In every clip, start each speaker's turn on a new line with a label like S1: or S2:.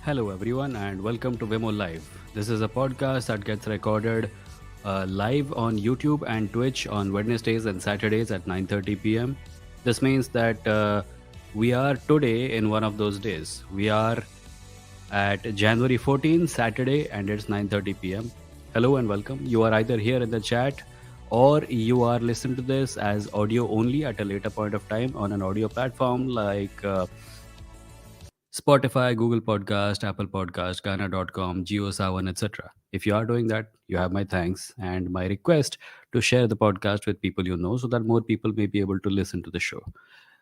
S1: Hello, everyone, and welcome to Vimoh Live. This is a podcast that gets recorded live on YouTube and Twitch on Wednesdays and Saturdays at 9:30 p.m. This means that we are today in one of those days. We are at January 14th, Saturday, and it's 9:30 p.m. Hello and welcome. You are either here in the chat or you are listening to this as audio only at a later point of time on an audio platform like Spotify, Google Podcast, Apple Podcast, Ghana.com, JioSavan, etc. If you are doing that, you have my thanks and my request to share the podcast with people you know so that more people may be able to listen to the show.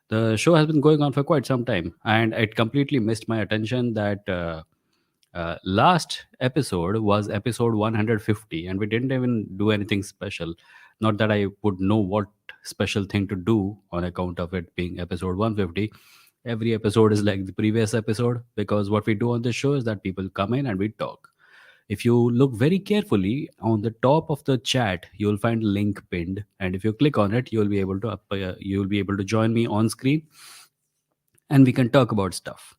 S1: The show has been going on for quite some time, and it completely missed my attention that last episode was episode 150, and we didn't even do anything special. Not that I would know what special thing to do on account of it being episode 150. Every episode is like the previous episode because what we do on this show is that people come in and we talk. If you look very carefully on the top of the chat, you'll find link pinned, and if you click on it, you'll be able to join me on screen, and we can talk about stuff.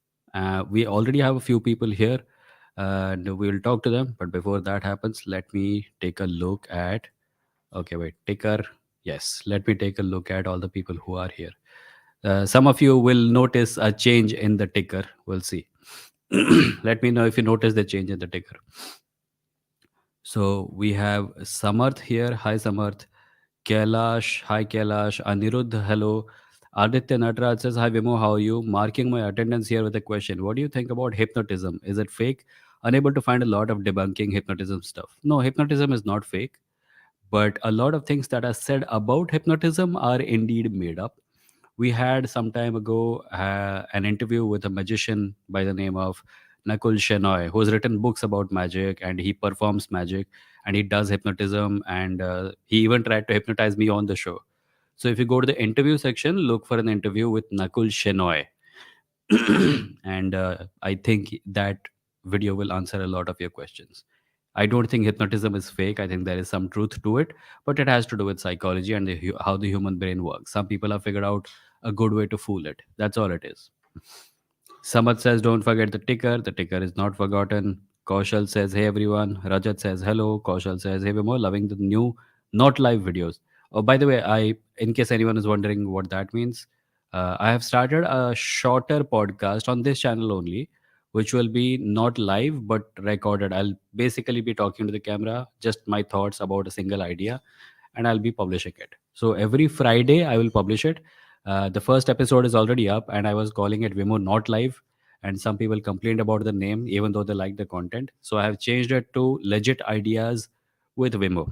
S1: We already have a few people here, and we'll talk to them. But before that happens, let me take a look at. Okay, wait, ticker. Yes, let me take a look at all the people who are here. Some of you will notice a change in the ticker. We'll see. Let me know if you notice the change in the ticker. So we have Samarth here. Hi, Samarth. Kailash. Hi, Kailash. Anirudh. Hello. Aditya Natraj says, Hi, Vimoh. How are you? Marking my attendance here with a question. What do you think about hypnotism? Is it fake? Unable to find a lot of debunking hypnotism stuff. No, hypnotism is not fake, but a lot of things that are said about hypnotism are indeed made up. We had some time ago an interview with a magician by the name of Nakul Shenoy, who has written books about magic, and he performs magic and he does hypnotism, and he even tried to hypnotize me on the show. So if you go to the interview section, look for an interview with Nakul Shenoy. And I think that video will answer a lot of your questions. I don't think hypnotism is fake. I think there is some truth to it, but it has to do with psychology and how the human brain works. Some people have figured out a good way to fool it. That's all it is. Samat says, don't forget the ticker. The ticker is not forgotten. Kaushal says, hey everyone. Rajat says, hello. Kaushal says, hey Vimoh, loving the new not live videos. Oh, by the way, in case anyone is wondering what that means, I have started a shorter podcast on this channel only, which will be not live but recorded. I'll basically be talking to the camera, just my thoughts about a single idea, and I'll be publishing it. So every Friday, I will publish it. The first episode is already up, and I was calling it Vimo Not Live. And some people complained about the name, even though they like the content. So I have changed it to Legit Ideas with Vimo.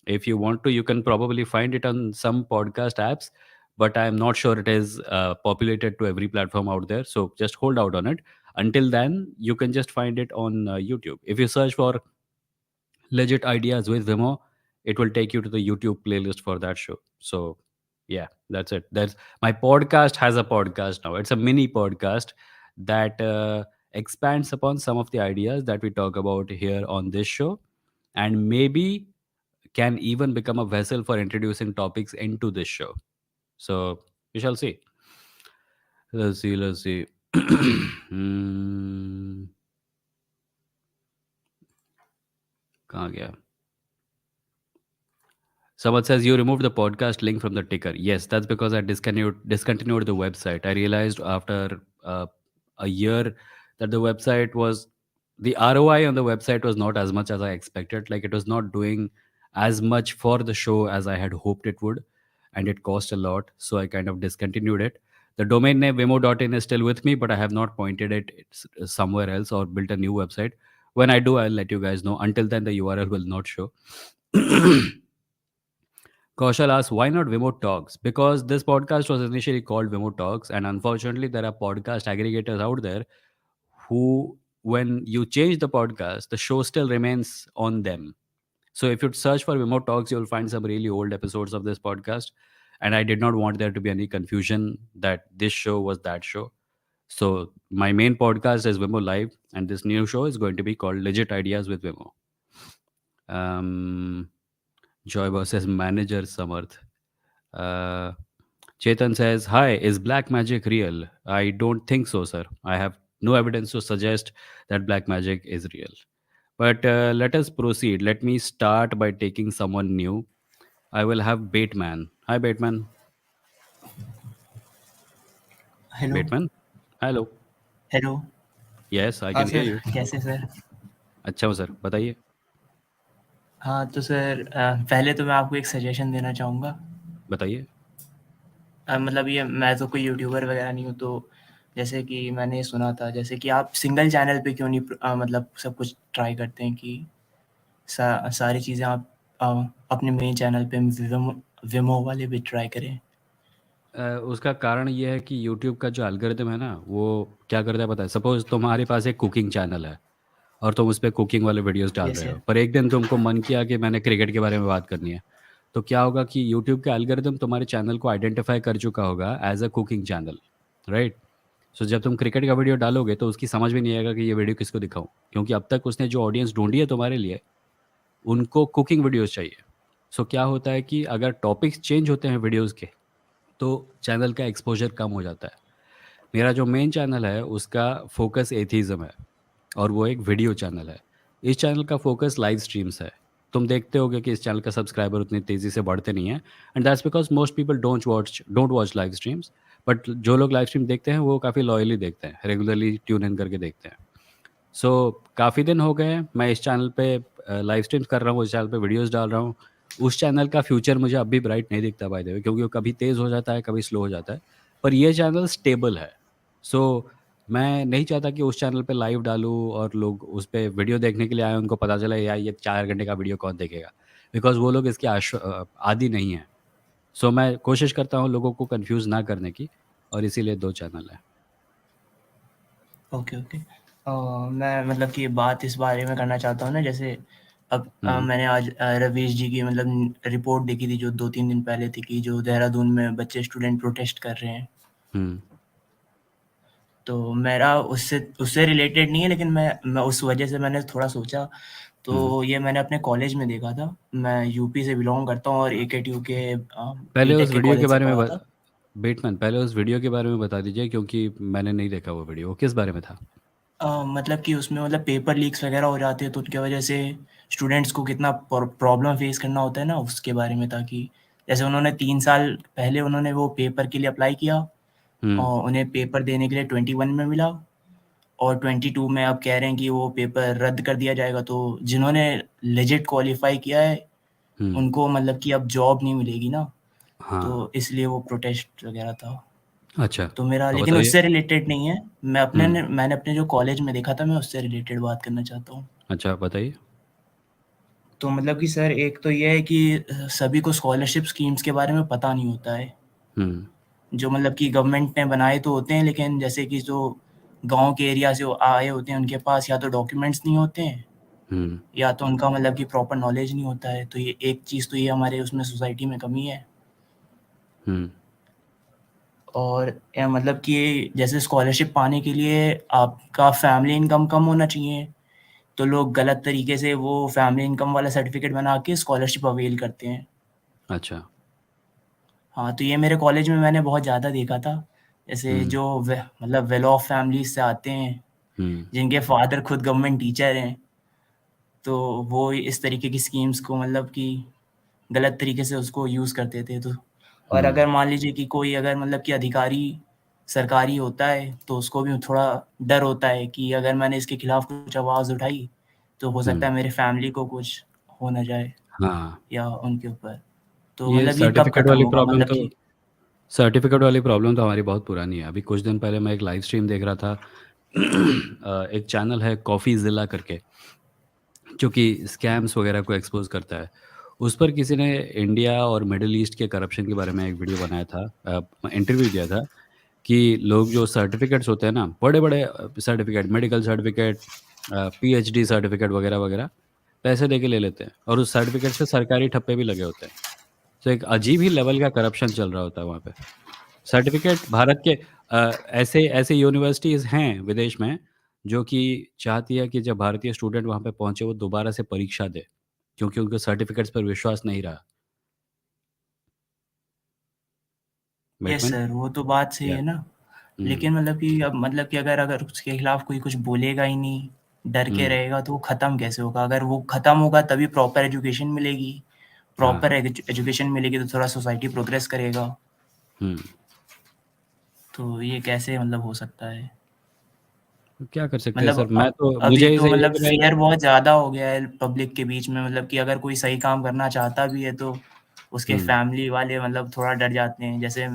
S1: If you want to, you can probably find it on some podcast apps, but I'm not sure it is populated to every platform out there. So just hold out on it. Until then, you can just find it on YouTube. If you search for Legit Ideas with Vimo, it will take you to the YouTube playlist for that show. So yeah, that's it. That's my podcast has a podcast now. It's a mini podcast that expands upon some of the ideas that we talk about here on this show, and maybe can even become a vessel for introducing topics into this show. So we shall see. Let's see. Let's see. Hmm, कहाँ गया? Someone says you removed the podcast link from the ticker. Yes, that's because I discontinued the website. I realized after a year that the ROI on the website was not as much as I expected. Like it was not doing as much for the show as I had hoped it would, and it cost a lot. So I kind of discontinued it. The domain name vimo.in is still with me, but I have not pointed it somewhere else or built a new website. When I do, I'll let you guys know. Until then, the URL will not show. Kaushal asks, why not Vimo Talks? Because this podcast was initially called Vimo Talks, and unfortunately, there are podcast aggregators out there who, when you change the podcast, the show still remains on them. So if you search for Vimo Talks, you'll find some really old episodes of this podcast. And I did not want there to be any confusion that this show was that show. So my main podcast is Vimo Live, and this new show is going to be called Legit Ideas with Vimo. Um, Joy versus Manager Samarth. Uh, Chetan says, Hi, is black magic real? I don't think so, sir. I have No evidence to suggest that black magic is real. But let us proceed. Let me start by taking someone new. I will have Bateman. Hi, Bateman.
S2: Hello.
S1: Bateman. Hello.
S2: Hello.
S1: Yes, I
S2: हाँ
S1: can hear
S2: sir,
S1: you.
S2: कैसे sir?
S1: अच्छा हूँ sir, बताइए।
S2: हाँ तो sir, पहले तो मैं आपको एक सजेशन देना चाहूँगा।
S1: बताइए।
S2: मतलब ये मैं तो कोई यूट्यूबर वगैरह नहीं हूँ, तो जैसे कि मैंने सुना था जैसे कि आप सिंगल चैनल पे क्यों नहीं मतलब सब कुछ ट्राई करते हैं कि सारी चीज़ें आप अपने मेन चैनल पे विमो वाले भी ट्राई करें।
S1: उसका कारण ये है कि यूट्यूब का जो एल्गोरिदम है ना, वो क्या करता है पता है? सपोज़ तुम्हारे पास एक कुकिंग चैनल है और तुम उस पे कुकिंग वाले वीडियोज़ डाल
S2: यस
S1: रहे हो।
S2: सर।
S1: पर एक दिन तुमको मन किया कि मैंने क्रिकेट के बारे में बात करनी है। तो क्या होगा कि यूट्यूब का एल्गोरिदम तुम्हारे चैनल को आइडेंटिफ़ाई कर चुका होगा as a cooking channel, right? So जब तुम क्रिकेट का वीडियो डालोगे तो उसकी समझ में नहीं आएगा कि ये वीडियो किसको दिखाऊँ। क्योंकि अब तक उसने जो ऑडियंस ढूँढी है तुम्हारे लिए, उनको कुकिंग वीडियोज़ चाहिए। सो क्या होता है कि अगर टॉपिक्स चेंज होते हैं वीडियोज़ के, तो चैनल का एक्सपोज़र कम हो जाता है। मेरा जो मेन चैनल है उसका फ़ोकस एथिइज़्म है और वो एक वीडियो चैनल है। इस चैनल का फ़ोकस लाइव स्ट्रीम्स है। तुम देखते होगे कि इस चैनल का सब्सक्राइबर उतनी तेज़ी से बढ़ते नहीं हैं, and that's because most people don't watch live streams. But जो लोग लाइव स्ट्रीम देखते हैं वो काफ़ी लॉयली देखते हैं, रेगुलरली ट्यून इन करके देखते हैं। सो काफ़ी दिन हो गए हैं मैं इस चैनल पे लाइव स्ट्रीम्स कर रहा हूँ, इस चैनल पे वीडियोज़ डाल रहा हूँ। उस चैनल का फ्यूचर मुझे अब भी ब्राइट नहीं दिखता बाय द वे, क्योंकि वो कभी तेज़ हो जाता है, कभी स्लो हो जाता है। पर ये चैनल स्टेबल है। सो मैं नहीं चाहता कि उस चैनल पे लाइव डालूँ और लोग उस पे वीडियो देखने के लिए आएँ, उनको पता चले यार ये 4 घंटे का वीडियो कौन देखेगा? बिकॉज़ वो लोग इसके आदी नहीं हैं। सो मैं कोशिश करता हूँ लोगों को कन्फ्यूज़ ना करने की, और इसीलिए 2 चैनल हैं।
S2: Okay, okay. मैं मतलब कि बात इस बारे में करना चाहता हूँ ना, जैसे अब
S1: हुँ,
S2: मैंने आज रवीश जी की मतलब रिपोर्ट देखी थी जो 2-3 दिन पहले थी कि जो देहरादून में बच्चे स्टूडेंट प्रोटेस्ट कर रहे हैं।
S1: हुँ,
S2: तो मेरा उससे उससे रिलेटेड नहीं है, लेकिन मैं उस वजह से मैंने थोड़ा सोचा।
S1: हुँ।
S2: तो ये मैंने अपने कॉलेज में देखा था। मैं यूपी से बिलॉन्ग करता हूँ और एकेटीयू के
S1: पहले
S2: बीटेक
S1: उस
S2: के
S1: वीडियो के
S2: कॉलेज से
S1: बारे में
S2: पढ़ा था।
S1: बेटमैन, पहले उस वीडियो के बारे में बता दीजिए, क्योंकि मैंने नहीं देखा वो वीडियो। वो किस बारे में था?
S2: मतलब कि उसमें मतलब पेपर लीक्स वगैरह हो जाते हैं, तो उनकी वजह से स्टूडेंट्स को कितना प्रॉब्लम फेस करना होता है ना, उसके बारे में था कि जैसे उन्होंने 3 साल पहले उन्होंने वो पेपर के लिए अप्लाई किया
S1: हुँ,
S2: और उन्हें पेपर देने के लिए 21 में मिला, और 22 में अब कह रहे हैं कि वो पेपर रद्द कर दिया जाएगा। तो जिन्होंने लेजिट क्वालिफाई किया है
S1: हुँ।
S2: उनको मतलब कि अब जॉब नहीं मिलेगी ना,
S1: हाँ,
S2: तो इसलिए वो प्रोटेस्ट वगैरह था।
S1: अच्छा।
S2: तो मेरा
S1: तो
S2: लेकिन
S1: बताइए।
S2: उससे रिलेटेड नहीं है।
S1: हुँ,
S2: मैंने अपने जो कॉलेज में देखा था, मैं उससे रिलेटेड बात करना चाहता हूँ।
S1: अच्छा बताइए।
S2: तो मतलब कि सर, एक तो ये है कि सभी को स्कॉलरशिप स्कीम्स के बारे में पता नहीं होता है।
S1: हुँ,
S2: जो मतलब कि गवर्नमेंट ने बनाए तो होते हैं, लेकिन जैसे कि जो गाँव के एरिया से वो आए होते हैं, उनके पास या तो डॉक्यूमेंट्स नहीं होते हैं,
S1: हुँ,
S2: या तो उनका मतलब कि प्रॉपर नॉलेज नहीं होता है। तो ये एक चीज़ तो ये हमारे उसमें सोसाइटी में कमी है।
S1: हुँ,
S2: और मतलब कि जैसे स्कॉलरशिप पाने के लिए आपका फैमिली इनकम कम होना चाहिए, तो लोग गलत तरीके से वो फैमिली इनकम वाला सर्टिफ़िकेट बना के स्कॉलरशिप अवेल करते हैं।
S1: अच्छा।
S2: हाँ, तो ये मेरे कॉलेज में मैंने बहुत ज़्यादा देखा था। जैसे
S1: हुँ,
S2: जो मतलब वेल ऑफ फैमिलीज़ से आते हैं,
S1: हुँ,
S2: जिनके फादर खुद गवर्नमेंट टीचर हैं, तो वो इस तरीके की स्कीम्स को मतलब कि गलत तरीके से उसको यूज़ करते थे। तो और
S1: हुँ,
S2: अगर मान लीजिए कि कोई अगर मतलब कि अधिकारी सरकारी होता है, तो उसको भी थोड़ा डर होता है कि अगर मैंने इसके खिलाफ कुछ आवाज़ उठाई, तो हो
S1: हुँ।
S2: सकता है मेरे फैमिली को कुछ हो ना जाए
S1: हाँ,
S2: या उनके ऊपर। तो
S1: ये
S2: मतलब ये कब खत्म होगा मतलब कि?
S1: सर्टिफ़िकेट वाली प्रॉब्लम तो हमारी बहुत पुरानी है। अभी कुछ दिन पहले मैं एक लाइव स्ट्रीम देख रहा था। एक चैनल है कॉफ़ी ज़िला करके, जो कि स्कैम्स वगैरह को एक्सपोज़ करता है। उस पर किसी ने इंडिया और मिडल ईस्ट के करप्शन के बारे में एक वीडियो बनाया था, इंटरव्यू दिया था कि लोग जो सर्टिफ़िकेट्स होते हैं ना, बड़े-बड़े certificate, medical certificate, PhD certificate वगैरह-वगैरह, पैसे दे के ले लेते हैं और उस सर्टिफ़िकेट से सरकारी ठप्पे भी लगे होते हैं। तो एक अजीब ही लेवल का करप्शन चल रहा होता है वहाँ पे। सर्टिफ़िकेट भारत के ऐसे ऐसे यूनिवर्सिटीज़ हैं विदेश में, जो कि चाहती है कि जब भारतीय स्टूडेंट वहाँ पे पहुँचे वो दोबारा से परीक्षा दें, क्योंकि उनके सर्टिफ़िकेट्स पर विश्वास नहीं रहा।
S2: Yes
S1: Bateman?
S2: सर, वो तो बात सही
S1: या
S2: है ना।
S1: हुँ,
S2: लेकिन मतलब कि अब मतलब कि अगर अगर उसके खिलाफ कोई कुछ बोलेगा ही नहीं, डर के
S1: हुँ,
S2: रहेगा, तो वो ख़त्म कैसे होगा? अगर वो ख़त्म होगा तभी प्रॉपर एजुकेशन मिलेगी,
S1: हाँ,
S2: प्रॉपर एजुकेशन मिलेगी तो थोड़ा सोसाइटी प्रोग्रेस करेगा।
S1: हुँ।
S2: तो ये कैसे मतलब हो सकता है?
S1: तो क्या कर सकते हैं
S2: मतलब
S1: सर? मैं तो
S2: अभी
S1: मुझे
S2: तो
S1: सही है
S2: मतलब
S1: कि मैं
S2: फ़ियर बहुत ज़्यादा हो गया है पब्लिक के बीच में, मतलब कि अगर कोई सही काम करना चाहता भी है तो उसके
S1: हुँ।
S2: फैमिली वाले मतलब थोड़ा डर जाते हैं। जैसे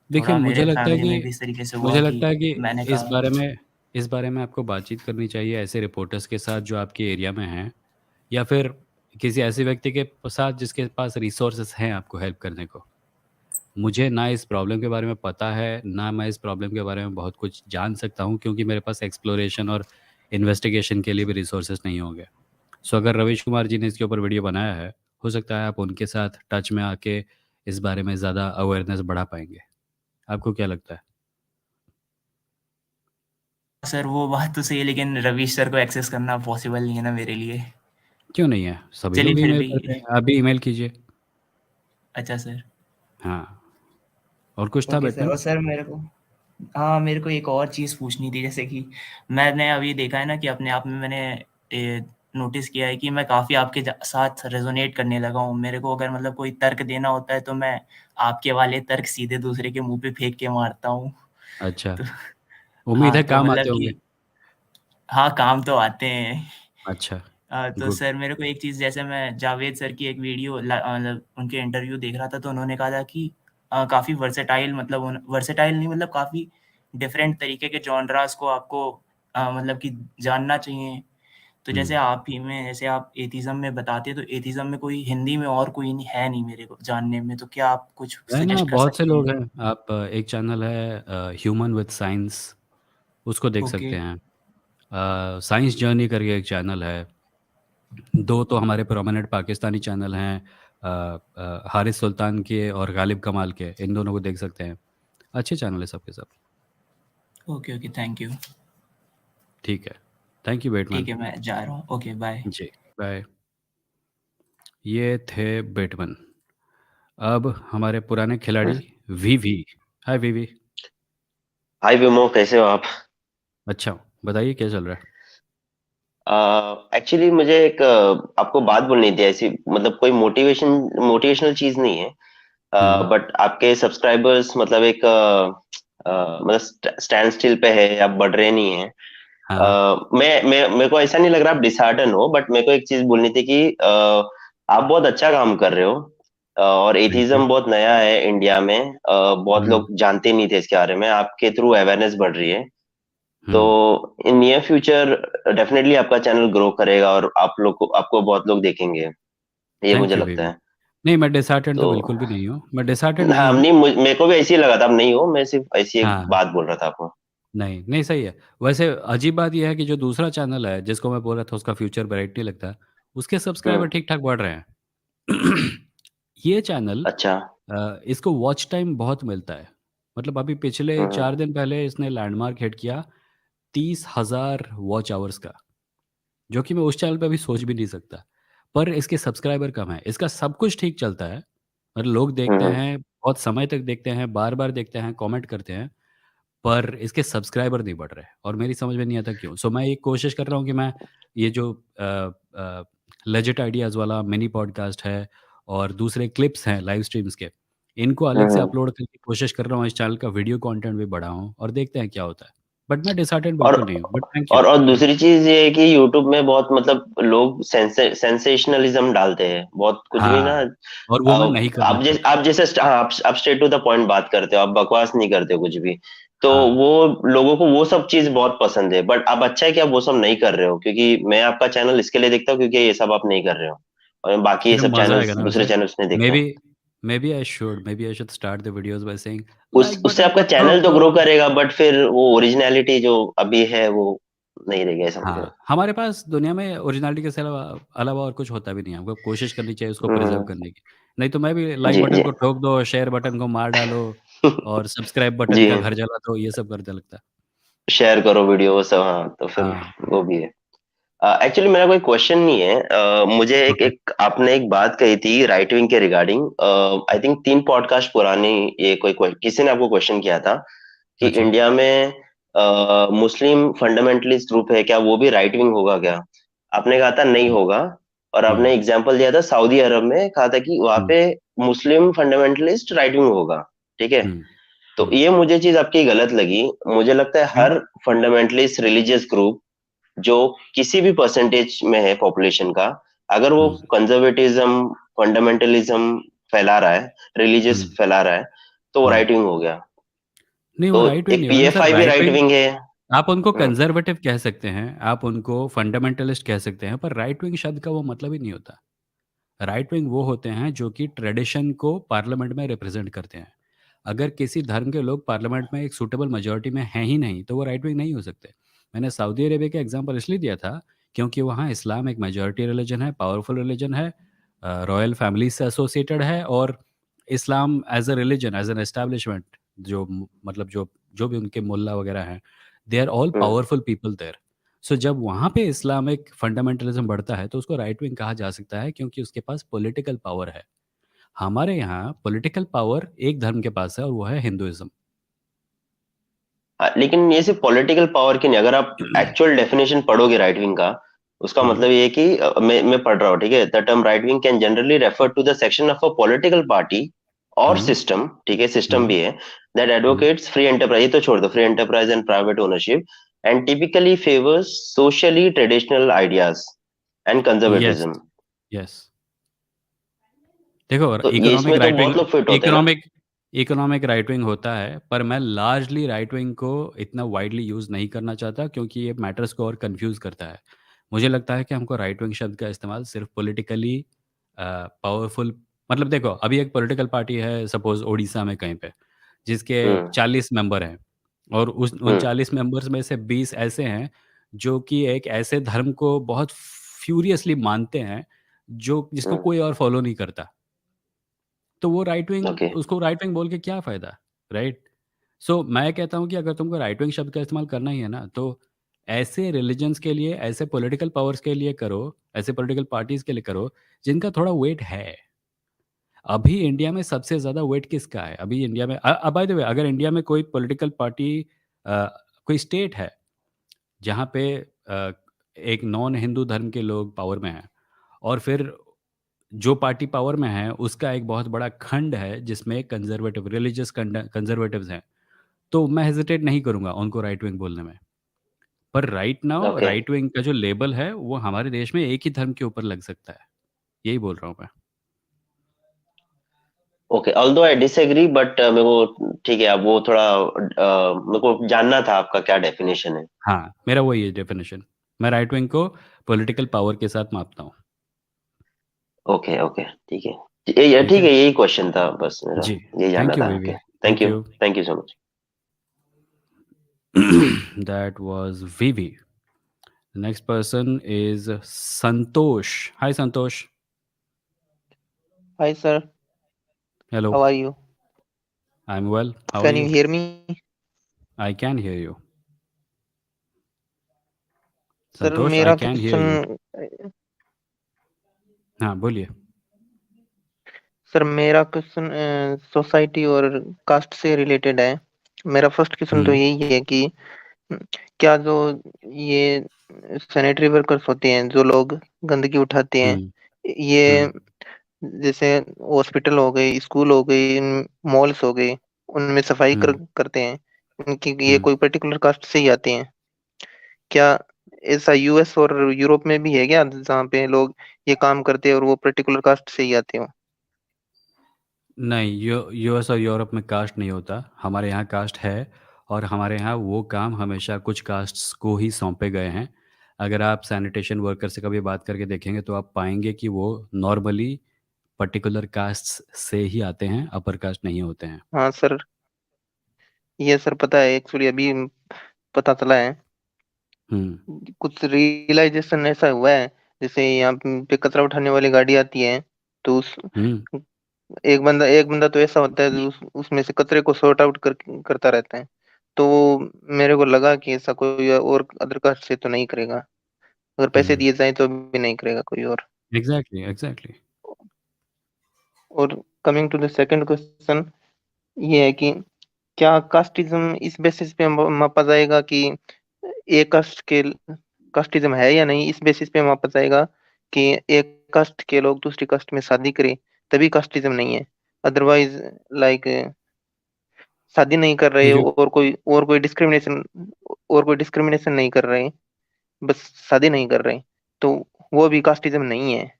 S1: देखिए,
S2: थोड़ा मेरे फैमिली में भी इस तरीके से हुआ कि मैंने
S1: इस
S2: कहा।
S1: बारे में इस बारे में आपको बातचीत करनी चाहिए ऐसे रिपोर्टर्स के साथ जो आपके एरिया में हैं, या फिर किसी ऐसे व्यक्ति के साथ जिसके पास रिसोर्सेज़ हैं आपको हेल्प करने को। मुझे ना इस प्रॉब्लम के बारे में पता है, ना मैं इस प्रॉब्लम के बारे में बहुत कुछ जान सकता हूँ, क्योंकि मेरे पास एक्सप्लोरेशन और इन्वेस्टिगेशन के लिए भी रिसोर्सेज़ नहीं होंगे। सो अगर रवीश कुमार जी ने इसके ऊपर वीडियो बनाया है, हो सकता है आप उनके साथ टच में आके इस बारे में ज़्यादा अवेयरनेस बढ़ा पाएँगे। आपको क्या लगता है?
S2: सर वो बात तो सही है, लेकिन रवीश सर को एक्सेस करना पॉसिबल नहीं है ना मेरे लिए।
S1: क्यों नहीं है? सभी
S2: चलिए
S1: लोग
S2: फिर
S1: ईमेल
S2: भी।
S1: करते हैं, आप भी ईमेल कीजिए।
S2: अच्छा सर।
S1: हाँ, और कुछ था
S2: ओके सर।
S1: बैटमैन?
S2: और सर मेरे को, हाँ, मेरे को एक और चीज़ पूछनी थी, जैसे कि मैंने अभी देखा है ना कि अपने आप में मैंने नोटिस किया है कि मैं काफ़ी आपके साथ रेजोनेट करने लगा हूँ। मेरे को अगर मतलब कोई तर्क देना होता है तो मैं आपके वाले तर्क सीधे दूसरे के मुंह पे फेंक के मारता हूँ।
S1: अच्छा,
S2: तो
S1: उम्मीद
S2: हाँ,
S1: है
S2: तो
S1: काम
S2: मतलब
S1: आते होंगे।
S2: कि हाँ, काम तो आते हैं।
S1: अच्छा,
S2: तो
S1: गुड।
S2: सर मेरे को एक चीज़, जैसे मैं जावेद सर की एक वीडियो मतलब उनके इंटरव्यू देख रहा था, तो उन्होंने कहा था कि काफ़ी वर्सेटाइल, मतलब वर्सेटाइल नहीं, मतलब काफ़ी डिफरेंट तरीके के जॉनरास को आपको मतलब कि जानना चाहिए। तो
S1: हुँ।
S2: जैसे आप ही में, जैसे आप एथिज़्म में बताते हैं, तो एथिज़्म में कोई हिंदी में और कोई नहीं है, नहीं मेरे को जानने में, तो क्या आप कुछ
S1: है ना,
S2: सजेस्ट कर
S1: बहुत से
S2: सकते
S1: लोग
S2: हैं?
S1: हैं। आप एक चैनल है ह्यूमन विद साइंस, उसको देख
S2: ओके।
S1: सकते हैं। साइंस जर्नी करके एक चैनल है। 2 तो हमारे प्रोमिनेंट पाकिस्तानी चैनल हैं, हारिस सुल्तान के और गालिब कमाल के, इन दोनों को देख सकते हैं। अच्छे चैनल है सब के सब।
S2: Okay, okay, thank you.
S1: ठीक है। Thank you Batman.
S2: ठीक है, मैं जा रहा हूँ। Okay, bye.
S1: जी, बाय। ये थे बेटमैन। अब हमारे पुराने खिलाड़ी वीवी। हाय वीवी।
S3: हाय विमो, कैसे हो आप?
S1: अच्छा, बताइए क्या चल रहा है?
S3: एक्चुअली मुझे एक आपको बात बोलनी थी, ऐसी मतलब कोई मोटिवेशनल चीज नहीं है।
S1: हुँ,
S3: बट आपके सब्सक्राइबर्स मतलब एक मतलब स्टैंड स्टिल पे है, आप बढ़ रहे नहीं हैं।
S1: हाँ,
S3: मैं मेरे को ऐसा नहीं लग रहा आप डिसहार्टन हो, बट मेरे को एक चीज बोलनी थी कि आप बहुत अच्छा काम कर रहे हो। और
S1: थैंक यू।
S3: एथिज्म बहुत नया है इंडिया में। बहुत
S1: हुँ,
S3: लोग जानते नहीं थे इसके बारे में, आपके थ्रू अवेयरनेस बढ़ रही है। तो
S1: हुँ,
S3: इन नियर फ्यूचर डेफिनेटली आपका चैनल ग्रो करेगा और आप लोग को आपको बहुत लोग देखेंगे, ये
S1: थैंक
S3: मुझे
S1: यू
S3: लगता
S1: वीवी।
S3: है।
S1: नहीं, मैं डिसहार्टेंड तो
S3: तो
S1: बिल्कुल भी नहीं हूँ, मैं डिसहार्टेंड नहीं
S3: हाँ,
S1: हूँ।
S3: नहीं, मेरे को भी ऐसे ही लगा था, आप नहीं हो, मैं सिर्फ ऐसी एक
S1: हाँ,
S3: बात बोल रहा था आपको।
S1: नहीं, नहीं सही है। वैसे अजीब बात ये है कि जो दूसरा चैनल है, जिसको मैं बोल रहा था उसका फ्यूचर ब्राइट नहीं लगता, उसके सब्सक्राइबर
S3: हम्म।
S1: ठीक-ठाक बढ़ रहे हैं। ये चैनल
S3: अच्छा।
S1: इसको वॉच टाइम बहुत मिलता है। मतलब अभी पिछले
S3: हम्म।
S1: 4 दिन पहले इसने लैंडमार्क हिट किया 30,000 वॉच आवर्स का। जो कि मैं उस चैनल पे अभी सोच भी नहीं सकता। पर इसके सब्सक्राइबर कम हैं। इसका सब कुछ ठीक चलता है, और लोग देखते
S3: हम्म।
S1: हैं, बहुत समय तक देखते हैं, बार-बार देखते हैं, कमेंट करते हैं, पर इसके सब्सक्राइबर नहीं बढ़ रहे और मेरी समझ में नहीं आता क्यों? सो मैं ये कोशिश कर रहा हूँ कि मैं ये जो लेजिट आइडियाज़ वाला मिनी पॉडकास्ट है और दूसरे क्लिप्स हैं लाइव स्ट्रीम्स के, इनको अलग से
S3: हम्म।
S1: अपलोड करके कोशिश कर रहा हूँ इस चैनल का वीडियो कंटेंट भी बढ़ाऊँ और देखते हैं क्या होता है। बट मैं डिसहार्टेंड
S3: और
S1: बिल्कुल नहीं हूँ, बट थैंक यू।
S3: और
S1: हुँ।
S3: दूसरी चीज ये है कि यूट्यूब में बहुत मतलब लोग सेंसेशनलिज्म डालते हैं, बहुत कुछ भी ना।
S1: हाँ, और वो मैं नहीं करना चाहता।
S3: हाँ, आप स्ट्रेट टू द पॉइंट बात करते हो, आप बकवास नहीं करते हो कुछ भी। तो
S1: हाँ,
S3: वो लोगों को वो सब चीज बहुत पसंद है, बट अब अच्छा है कि आप वो सब नहीं कर रहे हो, क्योंकि मैं आपका चैनल इसके लिए देखता हूँ क्योंकि ये सब आप नहीं कर रहे हो, और बाकी ये
S1: जब
S3: सब
S1: मज़ा आएगा
S3: चैनल्स
S1: ना
S3: दूसरे
S1: वैसे।
S3: चैनल्स नहीं
S1: मे
S3: देखते
S1: बी
S3: हैं।
S1: Maybe I should start the videos by saying
S3: उस
S1: लाइक
S3: उससे
S1: बटन
S3: आपका
S1: को
S3: चैनल
S1: ठोक
S3: तो
S1: दो।
S3: ग्रो करेगा, बट फिर वो ओरिजिनलिटी जो अभी है वो नहीं रहेगी, ऐसा मुझे
S1: हाँ,
S3: लगता
S1: हमारे पास दुनिया में ओरिजिनैलिटी के अलावा अलावा और कुछ होता भी नहीं है। हमको कोशिश करनी चाहिए उसको
S3: है।
S1: प्रिज़र्व करने की। नहीं तो मैं भी लाइक
S3: जी
S1: बटन
S3: जी।
S1: को ठोक दो, शेयर बटन को मार डालो और सब्सक्राइब बटन
S3: जी,
S1: का घर जला दो, ये सब करने लगता।
S3: शेयर करो वीडियो वो सब, हाँ, तो फिर
S1: हाँ,
S3: वो भी है। एक्चुअली मेरा कोई क्वेश्चन नहीं है। मुझे एक
S1: ओके।
S3: एक आपने एक बात कही थी राइट विंग के रिगार्डिंग। आई थिंक 3 पॉडकास्ट पुरानी ये किसी ने आपको क्वेश्चन किया था कि
S1: अच्छा।
S3: इंडिया में मुस्लिम फंडामेंटलिस्ट ग्रुप है क्या, वो भी राइट विंग होगा क्या? आपने कहा था नहीं
S1: हुँ,
S3: होगा। और आपने
S1: हुँ,
S3: एग्जाम्पल दिया था सऊदी अरब में, कहा था कि वहां
S1: हुँ,
S3: पे मुस्लिम फंडामेंटलिस्ट राइट विंग होगा। ठीक है।
S1: हुँ,
S3: तो
S1: हुँ,
S3: ये मुझे चीज आपकी गलत लगी। मुझे लगता है
S1: क्यों?
S3: हर फंडामेंटलिस्ट रिलीजियस ग्रुप जो किसी भी परसेंटेज में है पॉपुलेशन का, अगर वो
S1: हुँ,
S3: कंजर्वेटिज्म, फंडामेंटलिज्म फैला रहा है, रिलीजियस
S1: हुँ,
S3: फैला रहा है, तो वो
S1: हुँ।
S3: राइट विंग हो गया।
S1: नहीं,
S3: तो
S1: वो राइट विंग
S3: एक
S1: नहीं होगा ना सर,
S3: पीएफआई भी
S1: राइट
S3: राइट
S1: विंग
S3: विंग है।
S1: आप उनको
S3: हम्म।
S1: कंज़र्वेटिव कह सकते हैं, आप उनको फंडामेंटलिस्ट कह सकते हैं, पर राइट विंग शब्द का वो मतलब ही नहीं होता। राइट विंग वो होते हैं जो कि ट्रेडिशन को पार्लियामेंट में रिप्रेजेंट करते हैं। अगर किसी धर्म के लोग पार्लियामेंट में एक सूटेबल मेजॉरिटी में हैं ही नहीं, तो वो राइट विंग नहीं हो सकते। मैंने सऊदी अरेबिया का एग्जांपल इसलिए दिया था क्योंकि वहाँ इस्लाम एक मेजॉरिटी रिलीजन है, पावरफुल रिलीजन है, रॉयल फैमिली से एसोसिएटेड है, और Islam as a religion, as an establishment, जो मतलब जो जो भी उनके मुल्ला वगैरह हैं, they are all
S3: hmm.
S1: Powerful people there. So जब वहाँ पे इस्लामिक फंडामेंटलिज्म बढ़ता है तो उसको राइट विंग कहा जा सकता है क्योंकि उसके पास पॉलिटिकल पावर है। हमारे यहाँ पॉलिटिकल पावर एक धर्म के पास है और वो है हिंदुइज्म।
S3: हाँ, लेकिन ये सिर्फ पॉलिटिकल पावर की नहीं, अगर आप एक्चुअल डेफिनेशन पढ़ोगे राइट विंग का, उसका
S1: हम्म,
S3: मतलब ये है कि मैं पढ़ रहा हूँ, ठीक है। The term right wing can generally refer to the section of a political party और
S1: हम्म,
S3: सिस्टम, ठीक है, सिस्टम
S1: हम्म,
S3: भी है, that
S1: hmm,
S3: advocates free enterprise, ये तो छोड़ दो, free enterprise and private ownership, and typically favours socially traditional ideas and
S1: yes,
S3: conservatism.
S1: Yes. देखो,
S3: तो ये
S1: इकोनॉमिक
S3: इसमें तो
S1: राइट विंग,
S3: बहुत लोग फिट होते हैं ना।
S1: इकोनॉमिक इकोनॉमिक राइट विंग होता है, पर मैं लार्जली राइट विंग को इतना वाइडली यूज़ नहीं करना चाहता क्योंकि ये मैटर्स को और कंफ्यूज करता है। मुझे लगता है कि हमको राइट विंग शब्द का इस्तेमाल सिर्फ पॉलिटिकली पावरफुल, मतलब देखो, अभी एक पॉलिटिकल पार्टी है सपोज उड़ीसा में कहीं पे, जिसके
S3: हम्म।
S1: 40 मेंबर हैं, और उस उन
S3: हम्म।
S1: 40 मेंबर्स में से 20 ऐसे हैं जो कि एक ऐसे धर्म को बहुत फ्यूरियसली मानते हैं जो जिसको
S3: हम्म।
S1: कोई और फॉलो नहीं करता। तो वो राइट विंग,
S3: ओके।
S1: उसको राइट विंग बोल के क्या फ़ायदा, राइट? सो मैं कहता हूँ कि अगर तुमको राइट विंग शब्द का इस्तेमाल करना ही है ना, तो ऐसे रिलिजन्स के लिए, ऐसे पॉलिटिकल पावर्स के लिए करो, ऐसे पॉलिटिकल पार्टीज़ के लिए करो, जिनका थोड़ा वेट है। अभी इंडिया में सबसे ज़्यादा वेट किसका है? अभी इंडिया में बाय द वे, अगर इंडिया में कोई पॉलिटिकल पार्टी, अ, कोई स्टेट है जहाँ पे एक नॉन हिंदू धर्म के लोग पावर में हैं, और फिर जो पार्टी पावर में है उसका एक बहुत बड़ा खंड है जिसमें कंजर्वेटिव रिलीजियस कंजर्वेटिव्स हैं, तो मैं हेजिटेट नहीं करूंगा उनको राइट विंग बोलने में। पर right now
S3: okay.
S1: Right wing का जो लेबल है वो हमारे देश में एक ही धर्म के ऊपर लग सकता है, यही बोल रहा हूँ मैं।
S3: Okay, although I disagree, but मेरे को ठीक है, अब वो थोड़ा मेरे को जानना था आपका क्या डेफिनेशन है।
S1: हाँ, मेरा वही है डेफिनेशन। मैं राइट विंग को पॉलिटिकल पावर के साथ मापता हूँ।
S3: ओके, ओके, ठीक है। ये
S1: ठीक
S3: ठीक
S1: है
S3: है, यही क्वेश्चन था बस मेरा,
S1: जी।
S3: यही जानना
S1: थैंक यू
S3: था।
S1: Vivi.
S3: Okay,
S1: thank you.
S3: Thank you so much.
S1: That was Vivi. The next person is Santosh. Hi Santosh.
S4: Hi sir,
S1: Hello.
S4: how are you?
S1: I'm well. How are
S4: Can you
S1: you?
S4: hear me?
S1: I can hear you.
S4: Sir
S1: Santosh, I
S4: मेरा
S1: can hear you.
S4: Question
S1: हाँ, बोलिए।
S4: Sir मेरा question society और cast से related है। मेरा first question तो
S1: हुँ,
S4: यही है कि हम्म, क्या जो ये सैनिटरी वर्कर्स होते हैं, जो लोग गंदगी उठाते हैं,
S1: हुँ, हुँ,
S4: ये जैसे हॉस्पिटल हो गई, स्कूल हो गई, मॉल्स हो गए, उनमें सफाई
S1: हुँ,
S4: करते हैं, इनकी ये
S1: हुँ।
S4: कोई पर्टिकुलर कास्ट से ही आते हैं क्या? ऐसा यूएस और यूरोप में भी है क्या, जहाँ पे लोग ये काम करते हैं और वो पर्टिकुलर कास्ट से ही आते हो?
S1: नहीं, यूएस और यूरोप में कास्ट नहीं होता। हमारे यहाँ कास्ट है, और हमारे यहाँ वो काम हमेशा कुछ कास्ट्स को ही सौंपे गए हैं। अगर आप सैनिटेशन वर्कर से कभी बात करके देखेंगे तो आप पाएँगे कि वो नॉर्मली पर्टिकुलर कास्ट्स से ही आते हैं, अपर कास्ट नहीं होते हैं।
S4: हाँ सर, ये सर पता है, एक्चुअली अभी पता चला है।
S1: हुँ,
S4: कुछ रियलाइजेशन ऐसा हुआ है, जैसे यहाँ पे कचरा उठाने वाली गाड़ी आती है, तो उस
S1: हुँ।
S4: एक बंदा तो ऐसा होता है जो उसमें से कचरे को सॉर्ट आउट करता रहता है। तो मेरे को लगा कि ऐसा कोई और अदर कास्ट से तो नहीं करेगा, अगर पैसे
S1: हुँ,
S4: दिए जाए तो भी नहीं करेगा कोई और।
S1: Exactly, exactly.
S4: और coming to the second question, ये है कि क्या कास्टिज्म इस बेसिस पे मापा जाएगा कि एक कास्टिज्म है या नहीं, इस बेसिस पे मापा जाएगा कि एक कास्ट के लोग दूसरी कास्ट में शादी करें तभी कास्टिज्म नहीं है, अदरवाइज लाइक शादी नहीं कर
S1: ये
S4: रहे
S1: जो
S4: और कोई डिस्क्रिमिनेशन नहीं कर रहे, बस शादी नहीं कर रहे, तो वो भी कास्टिज्म नहीं है।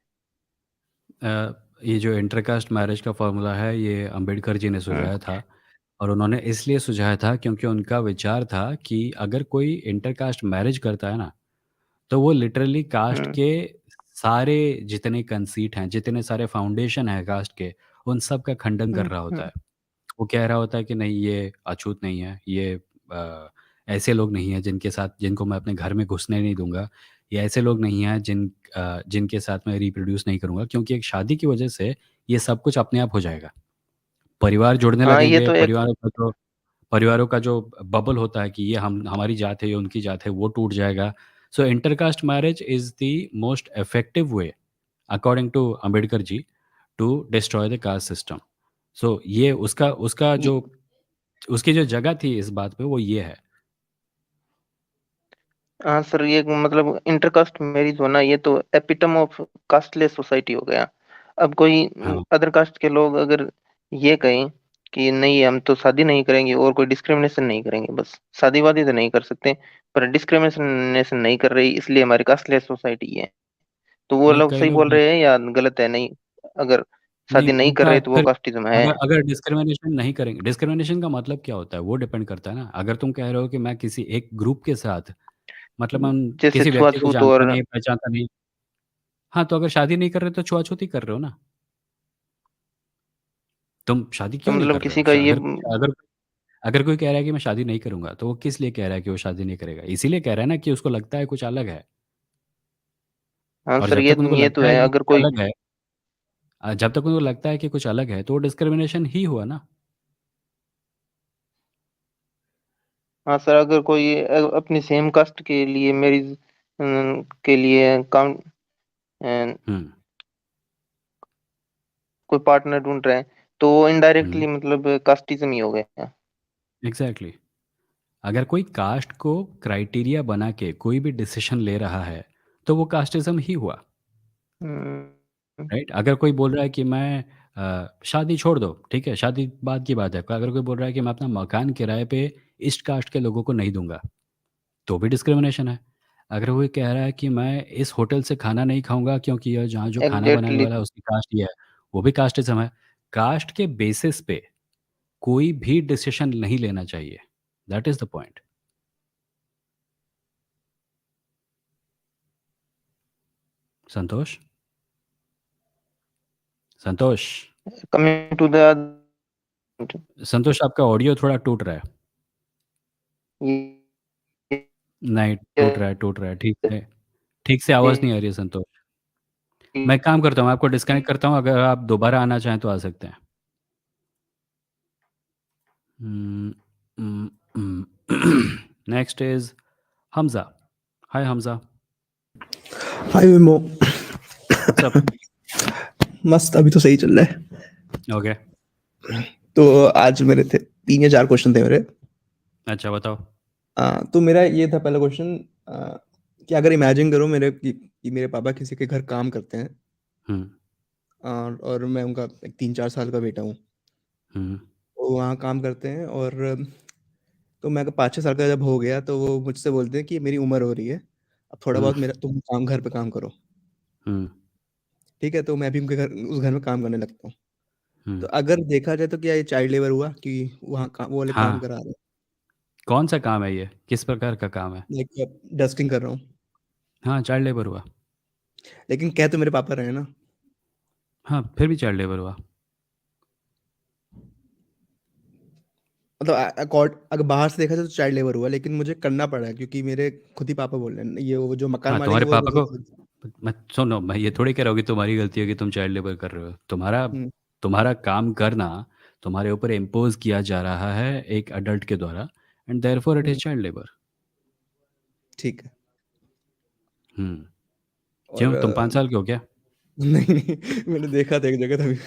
S1: ये जो इंटरकास्ट मैरिज का फॉर्मूला है, ये अंबेडकर जी ने
S4: हम्म।
S1: सुझाया था। और उन्होंने इसलिए सुझाया था क्योंकि उनका विचार था कि अगर कोई इंटरकास्ट मैरिज करता है ना, तो वो लिटरली कास्ट
S4: हम्म।
S1: के सारे जितने कंसीट हैं, जितने सारे फाउंडेशन हैं कास्ट के, उन सब का खंडन कर
S4: हम्म।
S1: रहा होता
S4: हम्म।
S1: है। वो कह रहा होता है कि नहीं, ये अछूत नहीं है, ये ऐसे लोग नहीं हैं जिनको मैं अपने घर में घुसने नहीं दूंगा। ये ऐसे लोग नहीं हैं जिनके साथ मैं रिप्रोड्यूस नहीं करूंगा, क्योंकि एक शादी की वजह से ये सब कुछ अपने आप हो जाएगा। परिवार जुड़ने
S4: हाँ, ये
S1: लगेंगे,
S4: तो एक।
S1: परिवारों का जो बबल होता है कि ये हम हमारी जात है, ये उनकी जात है, वो टूट जाएगा। So intercaste marriage is the most effective way, according to Ambedkar ji, to destroy the caste system. So ये उसका उसका
S4: ये-
S1: जो उसकी जो जगह थी इस बात पे, वो ये है।
S4: हाँ सर, ये मतलब इंटरकास्ट मैरिज होना, ये तो एपिटम ऑफ कास्टलेस सोसाइटी हो गया। अब कोई
S1: हाँ,
S4: अदर कास्ट के लोग अगर ये कहें कि नहीं हम तो शादी नहीं करेंगे और कोई डिस्क्रिमिनेशन नहीं करेंगे, बस शादी वादी तो नहीं कर सकते पर डिस्क्रिमिनेशन नहीं कर रही, इसलिए हमारी कास्टलेस सोसाइटी है, तो वो
S1: नहीं
S4: लोग
S1: कई
S4: सही
S1: लोग
S4: बोल रहे हैं या गलत है? नहीं, अगर
S1: नहीं
S4: शादी नहीं कर
S1: उल्टा है
S4: रहे तो वो
S1: फिर।
S4: कास्टिज्म है।
S1: अगर अगर डिस्क्रिमिनेशन नहीं करेंगे, डिस्क्रिमिनेशन का मतलब क्या होता है वो डिपेंड करता है ना। अगर तुम कह रहे हो कि मैं किसी एक ग्रुप के साथ, मतलब हम
S4: जैसे
S1: किसी व्यक्ति को
S4: छुआछूत
S1: जानता
S4: और
S1: नहीं, पहचानता नहीं। हाँ, तो अगर शादी नहीं कर रहे तो छुआ-छूत ही कर रहे हो ना। तुम शादी क्यों नहीं
S4: मतलब
S1: कर रहे हो?
S4: किसी का ये।
S1: अगर अगर कोई कह रहा है कि मैं शादी नहीं करूँगा, तो वो किस लिए कह रहा है कि वो शादी नहीं करेगा? इसीलिए कह रहा है ना कि उसको लगता है कुछ अलग है।
S4: हाँ
S1: और
S4: सर,
S1: जब तक उनको
S4: ये तो
S1: लगता है
S4: है,
S1: कि
S4: अगर
S1: कुछ
S4: कोई।
S1: अलग है, जब तक उनको लगता है कि कुछ अलग है, तो वो डिस्क्रिमिनेशन ही हुआ ना।
S4: हाँ सर, अगर कोई अपनी सेम कास्ट के लिए मैरिज के लिए काउंट
S1: हुँ,
S4: कोई पार्टनर ढूंढ रहे हैं, तो वो
S1: हुँ,
S4: इनडायरेक्टली मतलब कास्टिज्म ही हो गया।
S1: एग्ज़ैक्टली। अगर कोई कास्ट को क्राइटेरिया बना के कोई भी डिसीज़न ले रहा है, तो वो कास्टिज़्म ही हुआ।
S4: हम्म।
S1: राइट? अगर कोई बोल रहा है कि मैं शादी छोड़ दो, ठीक है, शादी बाद की बात है। अगर कोई बोल रहा है कि मैं अपना मकान किराए पे इस कास्ट के लोगों को नहीं दूँगा, तो भी डिस्क्रिमिनेशन है। अगर कोई कह रहा है कि मैं इस होटल से खाना नहीं खाऊँगा क्योंकि ये जहाँ जो खाना बनाने
S4: एग्जैक्टली।
S1: वाला है उसकी कास्ट ये है, वो भी कास्टिज़्म है। कास्ट के बेसिस पे कोई भी डिसीज़न नहीं लेना चाहिए। That is the point. Santosh? Santosh?
S4: Coming to the
S1: Santosh, आपका ऑडियो थोड़ा टूट रहा है। नहीं, टूट रहा है, ठीक से आवाज़ नहीं आ रही है संतोष। मैं एक काम करता हूँ, मैं आपको डिस्कनेक्ट करता हूँ, अगर आप दोबारा आना चाहें तो आ सकते हैं। हुँ, नेक्स्ट इज़ हमज़ा। हाय हमज़ा,
S5: हाय विमो।
S1: What's up?
S5: मस्त, अभी तो सही चल रहा है।
S1: ओके,
S5: तो आज मेरे थे 3 या 4 क्वेश्चन थे मेरे।
S1: अच्छा बताओ।
S5: तो मेरा ये था पहला क्वेश्चन, कि अगर इमेजिन करो मेरे कि मेरे पापा किसी के घर काम करते हैं,
S1: हुँ,
S5: और मैं उनका एक 3-4 साल का बेटा हूँ।
S1: हुँ,
S5: वो वहाँ काम करते हैं, और तो मैं 5-6 साल का जब हो गया तो वो मुझसे बोलते हैं कि मेरी उम्र हो रही है, अब थोड़ा
S1: हुँ,
S5: बहुत मेरा तुम काम घर पे काम करो।
S1: हुँ,
S5: ठीक है, तो मैं भी उस घर में काम करने लगता हूँ।
S1: हुँ।
S5: तो अगर देखा जाए तो क्या ये चाइल्ड लेबर हुआ कि वहाँ वो वाले काम
S1: हाँ,
S5: करा रहे हैं?
S1: कौन-सा काम है ये? किस प्रकार का काम है?
S5: लाइक डस्टिंग कर रहा हूँ,
S1: हाँ, चाइल्ड लेबर हुआ।
S5: लेकिन कह तो मेरे पापा रहे हैं ना।
S1: हाँ, फिर भी चाइल्ड लेबर हुआ।
S5: मतलब अगर बाहर से देखा जाए तो चाइल्ड लेबर हुआ, लेकिन मुझे करना पड़ा है क्योंकि मेरे खुद ही पापा बोल रहे हैं, ये वो जो मकान
S1: हाँ,
S5: मालिक है
S1: तुम्हारे
S5: वो
S1: पापा
S5: मुझे।
S1: को मैं सुनो, मैं ये थोड़ी कह रहा हूँ कि तुम्हारी गलती है कि तुम चाइल्ड लेबर कर रहे हो।
S5: हम्म।
S1: तुम्हारा काम करना तुम्हारे ऊपर इम्पोज़ किया जा रहा है एक एडल्ट के द्वारा, and therefore it is
S5: hmm.
S1: Child labour.
S5: ठीक है।
S1: हुँ।
S5: और
S1: क्यों, तुम 5 साल के हो क्या?
S5: नहीं नहीं, मैंने देखा था एक जगह तभी।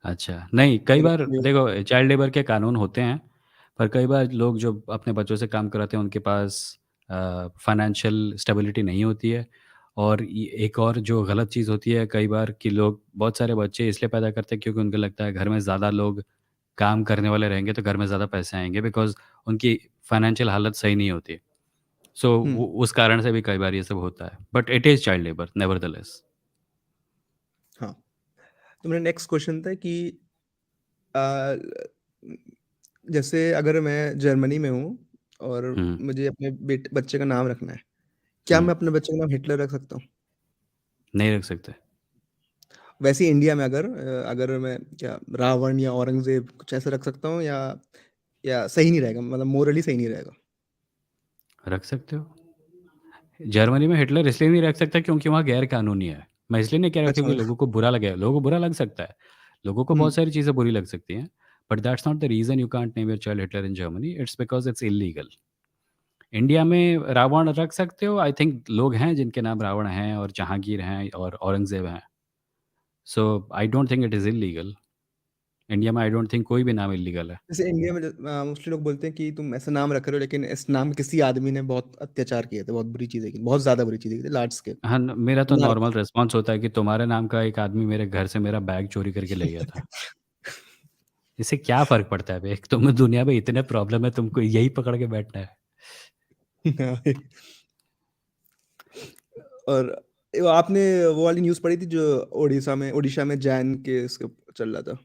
S1: अच्छा, नहीं, कई
S5: मेरा
S1: बार
S5: मेरा-
S1: देखो चाइल्ड लेबर के कानून होते हैं, पर कई बार लोग जो अपने बच्चों से काम कराते हैं उनके पास फाइनेंशियल स्टेबिलिटी नहीं होती है। और एक और जो गलत चीज़ होती है कई बार कि लोग बहुत सारे बच्चे इसलिए पैदा करते हैं क्योंकि उनको लगता है घर में ज़्यादा लोग काम करने वाले रहेंगे तो घर में ज़्यादा पैसे आएंगे, बिकॉज उनकी फाइनेंशियल हालत सही नहीं होती। सो उस कारण से भी कई बार ये सब होता है, but it is child labour nevertheless.
S5: हाँ, तो मेरा नेक्स्ट क्वेश्चन था कि आ, जैसे अगर मैं जर्मनी में हूँ और
S1: हम्म।
S5: मुझे अपने बच्चे का नाम रखना है, क्या
S1: हम्म।
S5: मैं अपने बच्चे का नाम हिटलर रख सकता हूँ?
S1: नहीं रख सकते।
S5: वैसे ही इंडिया में अगर मैं क्या रावण या औरंगजेब कुछ ऐसा रख सकता हूँ, या सही नहीं रहेगा, मतलब मोरली सही नहीं रहेगा?
S1: रख सकते हो। जर्मनी में हिटलर इसलिए नहीं रख सकता क्योंकि वहाँ गैर कानूनी है। मैं इसलिए नहीं कह रहा
S5: अच्छा,
S1: क्योंकि लोगों को बुरा लगे, लोगों को बुरा लग सकता है। लोगों को
S5: हम्म
S1: बहुत सारी चीज़ें बुरी लग सकती हैं, but that's not the reason you can't name your child Hitler in Germany, it's because it's illegal. India में रावण रख सकते हो, आई थिंक लोग हैं जिनके नाम रावण हैं और जहांगीर हैं और औरंगज़ेब हैं। So I don't think it is illegal. India में आई डोंट थिंक कोई भी नाम इल्लीगल है।
S5: जैसे इंडिया में मोस्टली लोग बोलते हैं कि तुम ऐसा नाम रख रहे हो, लेकिन इस नाम किसी आदमी ने बहुत अत्याचार किए थे, बहुत बुरी चीजें की, बहुत ज्यादा बुरी चीजें की थी, लार्ज स्केल।
S1: हाँ, मेरा तो नॉर्मल रिस्पॉन्स होता है कि तुम्हारे नाम का एक आदमी मेरे घर से मेरा बैग चोरी करके ले गया था। इससे क्या फ़र्क पड़ता है बे? तुम्हें दुनिया में इतने प्रॉब्लम है, तुमको यही पकड़ के बैठना है।
S5: और आपने वो वाली न्यूज़ पढ़ी थी जो उड़ीसा में जैन के इसके चल रहा था?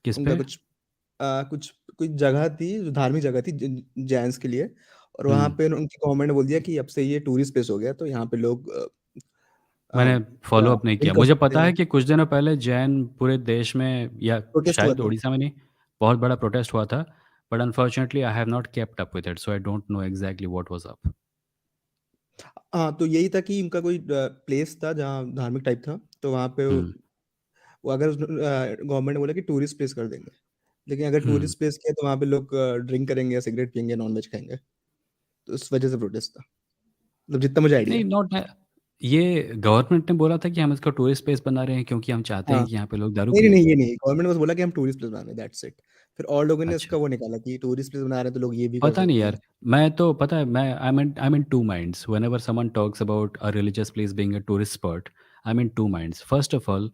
S1: किस
S5: उनका
S1: पे?
S5: कुछ जगह थी जो धार्मिक जगह थी जैन्स के लिए, और वहां
S1: हुँ।
S5: पे उनकी गवर्नमेंट ने बोल दिया कि अब से ये टूरिस्ट प्लेस हो गया, तो यहाँ पे लोग
S1: मैंने फ़ॉलो अप नहीं
S5: ड्रिंक
S1: किया।
S5: कर
S1: मुझे
S5: सकते
S1: पता
S5: हैं।
S1: है कि कुछ दिनों पहले जैन पूरे देश में या
S5: प्रोटेस्ट हुआ
S1: शायद
S5: था।
S1: उड़ीसा में नहीं, बहुत बड़ा प्रोटेस्ट हुआ था। But unfortunately I have not kept up with it, so I don't know exactly what was up.
S5: हाँ, तो यही था कि उनका कोई प्लेस था जहाँ धार्मिक टाइप था, तो वहाँ पे
S1: हुँ।
S5: वो अगर गवर्नमेंट ने बोला कि टूरिस्ट प्लेस कर देंगे, लेकिन अगर
S1: हुँ।
S5: टूरिस्ट प्लेस किया तो वहाँ पे लोग ड्रिंक करेंगे या सिगरेट पियेंगे, नॉनवेज खाएंगे, तो उस वजह से प्रोटेस्ट था, मतलब जितना मुझे आइडिया
S1: नहीं,
S5: है।
S1: नॉट ये गवर्नमेंट ने बोला था कि हम इसको टूरिस्ट प्लेस बना रहे हैं क्योंकि हम चाहते
S5: हाँ,
S1: हैं कि यहाँ पे लोग दारू
S5: नहीं नहीं
S1: पिएँ।
S5: नहीं, ये नहीं, गवर्नमेंट ने बस बोला कि हम टूरिस्ट प्लेस बना रहे हैं, दैट्स इट। फिर और लोगों ने
S1: अच्छा।
S5: उसका वो निकाला कि टूरिस्ट प्लेस बना रहे हैं तो लोग ये भी कर
S1: पता नहीं
S5: सकते हैं।
S1: यार, मैं तो पता है मैं I am in two minds whenever someone talks about a religious place being a tourist spot. I am in two minds. First of all,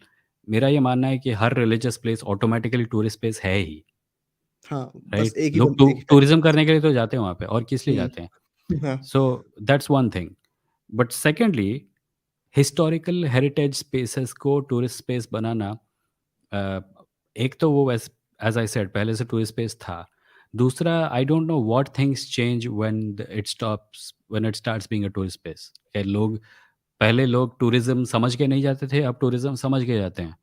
S1: मेरा ये मानना है कि हर religious place automatically tourist place है ही,
S5: हाँ, बस
S1: राइट?
S5: एक ही
S1: लोग
S5: एक ही टाइप
S1: टूरिज्म करने के लिए तो जाते हैं वहाँ पे, और किस लिए जाते हैं?
S5: हाँ
S1: so that's one thing. But secondly, historical heritage spaces को टूरिस्ट स्पेस बनाना, अ, एक तो वो एज आई सेड पहले से टूरिस्ट स्पेस था। दूसरा, I don't know what things change when it starts being a tourist space. लोग पहले लोग टूरिज्म समझ के नहीं जाते थे, अब टूरिज्म समझ के जाते हैं।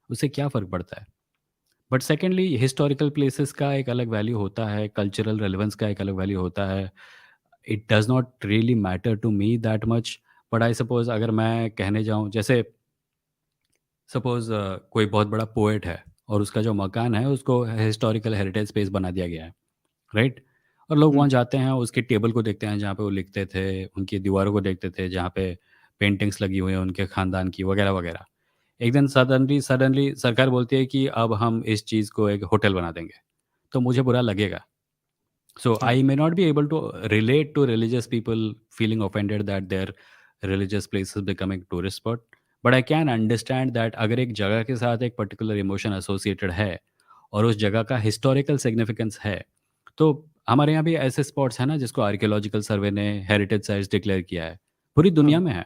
S1: उससे क्या फ़र्क पड़ता है? बट सेकेंडली, हिस्टोरिकल प्लेसेस का एक अलग वैल्यू होता है, कल्चरल रेलेवेंस का एक अलग वैल्यू होता है। It does not really matter to me that much. But I suppose अगर मैं कहने जाऊँ, जैसे सपोज़ कोई बहुत बड़ा पोएट है और उसका जो मकान है उसको हिस्टोरिकल हेरिटेज स्पेस बना दिया गया है, राइट? और लोग
S5: हम्म
S1: वहाँ जाते हैं, उसकी टेबल को देखते हैं जहाँ पे वो लिखते थे, उनकी दीवारों को देखते थे जहाँ पे पेंटिंग्स लगी हुई हैं उनके ख़ानदान की, वगैरह वगैरह। एक दिन सडनली सडनली सरकार बोलती है कि अब हम इस चीज़ को एक होटल बना देंगे, तो मुझे बुरा लगेगा। So
S5: हाँ
S1: I may not be able to relate to religious people feeling offended that their religious place is becoming tourist spot, but I can understand that अगर एक जगह के साथ एक पर्टिकुलर इमोशन एसोसिएटेड है और उस जगह का हिस्टोरिकल सिग्निफिकेंस है, तो हमारे यहाँ भी ऐसे स्पॉट्स हैं ना जिसको आर्कियोलॉजिकल सर्वे ने हेरिटेज साइट्स डिक्लेयर किया है, पूरी दुनिया
S5: हाँ।
S1: में है।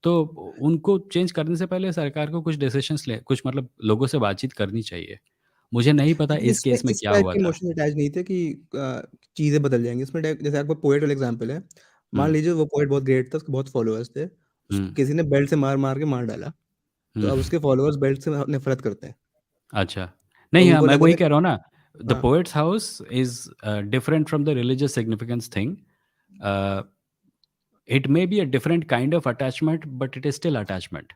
S1: तो उनको चेंज करने से पहले सरकार को कुछ डिसीजंस ले, कुछ मतलब लोगों से बातचीत करनी चाहिए। मुझे नहीं पता
S5: लेकिन
S1: इस
S5: इसमें
S1: केस में
S5: इस
S1: क्या
S5: टाइप
S1: हुआ
S5: के
S1: था।
S5: इमोशंस अटैच नहीं थे कि चीजें बदल जाएंगी इसमें। जैसे आपको पोएट वाला एग्जांपल है, मान
S1: हुँ।
S5: लीजिए वो पोएट बहुत ग्रेट था, उसके बहुत फॉलोअर्स थे,
S1: हुँ।
S5: उसको किसी ने बेल्ट से मार मार के मार डाला, तो
S1: हुँ।
S5: अब उसके फॉलोअर्स बेल्ट से नफरत करते हैं।
S1: अच्छा।
S5: तो
S1: नहीं, हाँ,
S5: उनको
S1: मैं वही
S5: लगेगा
S1: कह
S5: कि
S1: रहा हूँ ना, द
S5: हाँ
S1: poets house is different from the religious significance thing. Uh, it may be a different kind of attachment, but it is still attachment.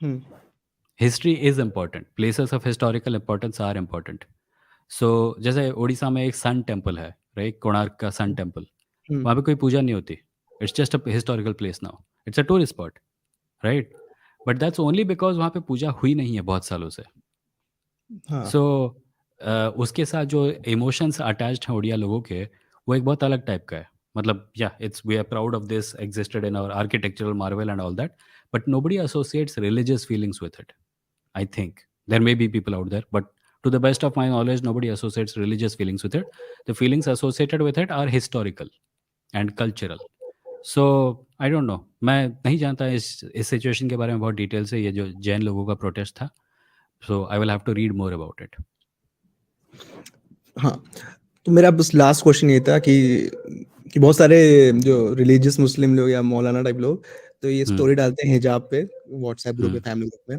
S5: Hmm
S1: history is important, places of historical importance are important. So जैसे उड़ीसा में एक sun temple है, right? Konark का sun temple.
S5: हम्म
S1: वहाँ पे कोई पूजा नहीं होती। It's just a historical place now. It's a tourist spot, right? But that's only because वहाँ पे पूजा हुई नहीं है बहुत सालों से।
S5: हाँ
S1: सो उसके साथ जो इमोशंस अटैच्ड हैं उड़िया लोगों के, वो एक बहुत अलग टाइप का है। मतलब या it's we are proud of this existed in our architectural marvel and all that, but nobody associates religious feelings with it. I think there may be people out there, but to the best of my knowledge, nobody associates religious feelings with it. The feelings associated with it are historical and cultural. So I don't know. मैं नहीं जानता इस situation के बारे में बहुत detail से, ये जो जैन लोगों का प्रोटेस्ट था. So I will have to read more about it.
S5: हाँ, तो मेरा बस लास्ट क्वेश्चन ये था कि बहुत सारे जो रिलीजियस मुस्लिम लोग या मौलाना टाइप लोग तो ये स्टोरी डालते हैं हिजाब पे व्हाट्सएप ग्रुप पे, फैमिली ग्रुप में,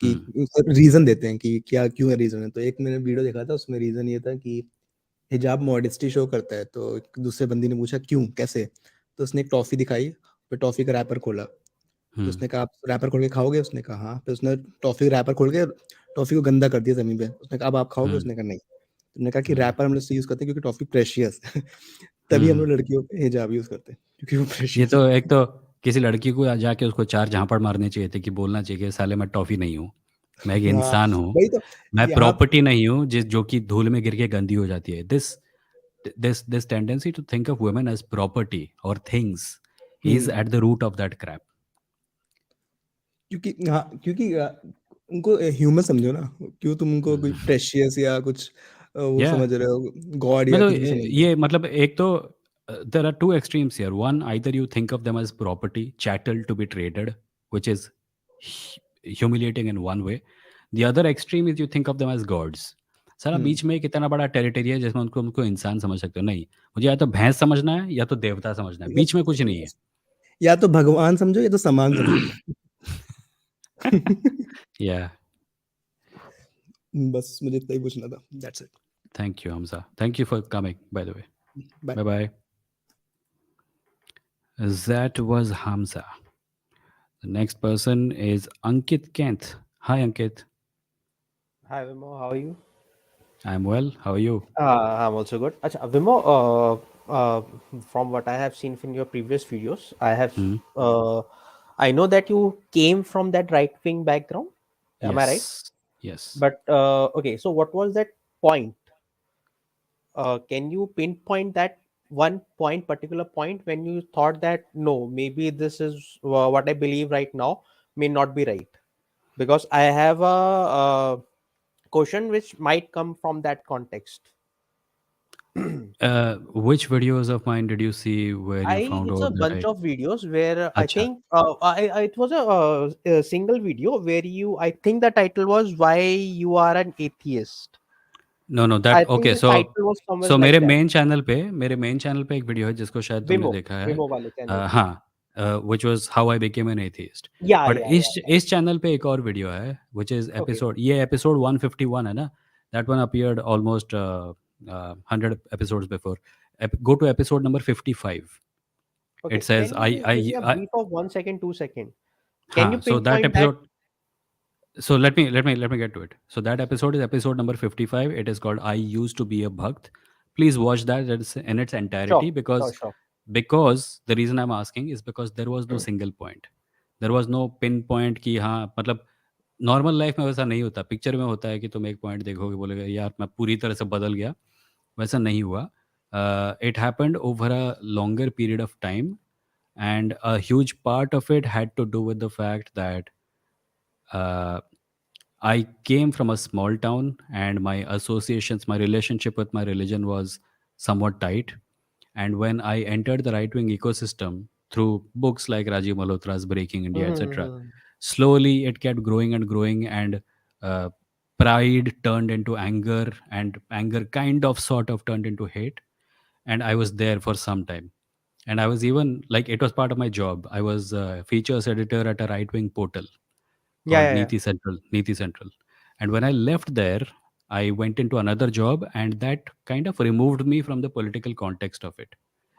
S5: कि रीजन देते हैं कि क्या क्यों है रीजन है। तो एक मैंने वीडियो देखा था, उसमें रीजन ये था कि हिजाब मॉडेस्टी शो करता है। तो एक दूसरे बंदी ने पूछा क्यों, कैसे? तो उसने एक टॉफी दिखाई, फिर टॉफी का रैपर खोला, तो उसने कहा आप रैपर खोल के खाओगे? उसने कहा हाँ। फिर उसने टॉफी रैपर खोल के टॉफी को गंदा कर दिया जमीन पे। उसने कहा अब आप खाओगे? उसने कहा नहीं। तुमने कहा कि रैपर हम लोग यूज करते हैं क्योंकि टॉफी प्रेशियस है। तभी हम लोग लड़कियों पे हिजाब यूज करते हैं क्योंकि वो
S1: ये
S5: प्रेशियस
S1: तो एक तो किसी लड़की को जाके उसको 4 झापड़ मारने चाहिए थे कि बोलना चाहिए कि साले मैं टॉफ़ी नहीं हूँ, मैं एक
S5: है। हाँ,
S1: इंसान हूँ,
S5: वही तो
S1: मैं
S5: यहाँ
S1: प्रॉपर्टी नहीं हूँ जो कि धूल में गिर के गंदी हो जाती है। This tendency to think of women as property और things is at the root of that crap.
S5: क्योंकि हाँ, क्योंकि उनको ह्यूमन समझो ना। क्यों तुम उनको कोई प्रेशियस या कुछ वो
S1: या
S5: समझ रहे हो, गॉड
S1: मैं
S5: या
S1: तो
S5: कुछ भी समझ रहे हो?
S1: ये मतलब एक तो there are two extremes here. One, either you think of them as property chattel to be traded, which is humiliating in one way. The other extreme is you think of them as gods. सारा बीच में एक इतना बड़ा territory है जिसमें उनको उनको इंसान समझ सकते हो। नहीं, मुझे या तो भैंस समझना है या तो देवता समझना है, बीच में कुछ नहीं है।
S5: या तो भगवान समझो या तो सामान समझो।
S1: या
S5: बस मुझे इतना ही पूछना था। That's it.
S1: Thank you Hamza, thank you for coming by the way.
S5: Bye.
S1: Bye bye. That was Hamza. The next person is Ankit Kent. Hi, Ankit.
S6: Hi Vimoh, how are you?
S1: I'm well. How are you?
S6: I'm also good. Acha, Vimoh, from what I have seen from your previous videos, I know that you came from that right-wing background. Am I right?
S1: Yes. Yes.
S6: But okay, so what was that point? Can you pinpoint that one point, particular point, when you thought that no, maybe this is what I believe right now may not be right? Because I have a question which might come from that context.
S1: Which videos of mine did you see where you found
S6: It's
S1: out
S6: a
S1: that
S6: bunch
S1: I?
S6: of videos where I
S1: Acha.
S6: think it was a single video where I think the title was "Why You Are an Atheist."
S1: No, no,
S6: I
S1: that
S6: think
S1: okay.
S6: the title was somewhere
S1: So
S6: like that.
S1: मेरे main channel पे एक video है जिसको शायद तुमने
S6: Vimoh,
S1: देखा है।
S6: Vimoh वाले channel पे.
S1: हाँ, which was how I became an atheist.
S6: Yeah,
S1: but
S6: yeah, yeah.
S1: इस चैनल पे एक और वीडियो है which is
S6: Okay,
S1: episode, ये episode 151 है ना? That one appeared almost 100 episodes before. Go to episode number 55.
S6: okay.
S1: It says
S6: Can you give me a
S1: I
S6: brief of 1 second, 2 second? Can you
S1: हाँ, so that
S6: pinpoint that?
S1: episode. So let me get to it. So that episode is episode number 55. It is called I Used to Be a Bhakt. Please watch that in its
S6: Sure,
S1: entirety,
S6: sure,
S1: because
S6: sure.
S1: the reason I'm asking is because there was no single point. There was no pinpoint कि हाँ, मतलब normal life में वैसा नहीं होता। Picture में होता है कि तुम एक पॉइंट देखोगे, बोलेगा यार मैं पूरी तरह से बदल गया। वैसा नहीं हुआ। It happened over a longer period of time, and a huge part of it had to do with the fact that uh, I came from a small town, and my relationship with my religion was somewhat tight. And when I entered the right wing ecosystem through books like Rajiv Malhotra's Breaking India, etc.,
S6: Mm-hmm.
S1: slowly it kept growing and growing, and uh, pride turned into anger, and anger kind of sort of turned into hate. And I was there for some time. And I was even like, it was part of my job. I was a features editor at a right wing portal
S6: Yeah,
S1: called
S6: yeah, yeah.
S1: Neeti Central. And when I left there, I went into another job, and that kind of removed me from the political context of it.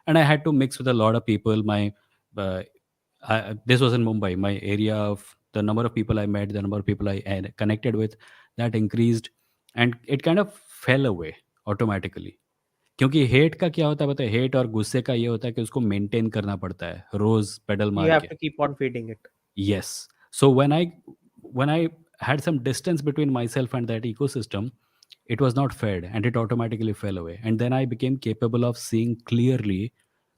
S1: And I had to mix with a lot of people. Uh, this was in Mumbai. My area of the number of people I met, the number of people I had connected with, that increased, and it kind of fell away automatically. क्योंकि hate का क्या होता है पता है? Hate और गुस्से का ये होता है कि उसको मेंटेन करना पड़ता है रोज पेडल
S6: You
S1: मार
S6: have
S1: के।
S6: to keep on feeding it.
S1: Yes. So when I had some distance between myself and that ecosystem, it was not fed and it automatically fell away. And then I became capable of seeing clearly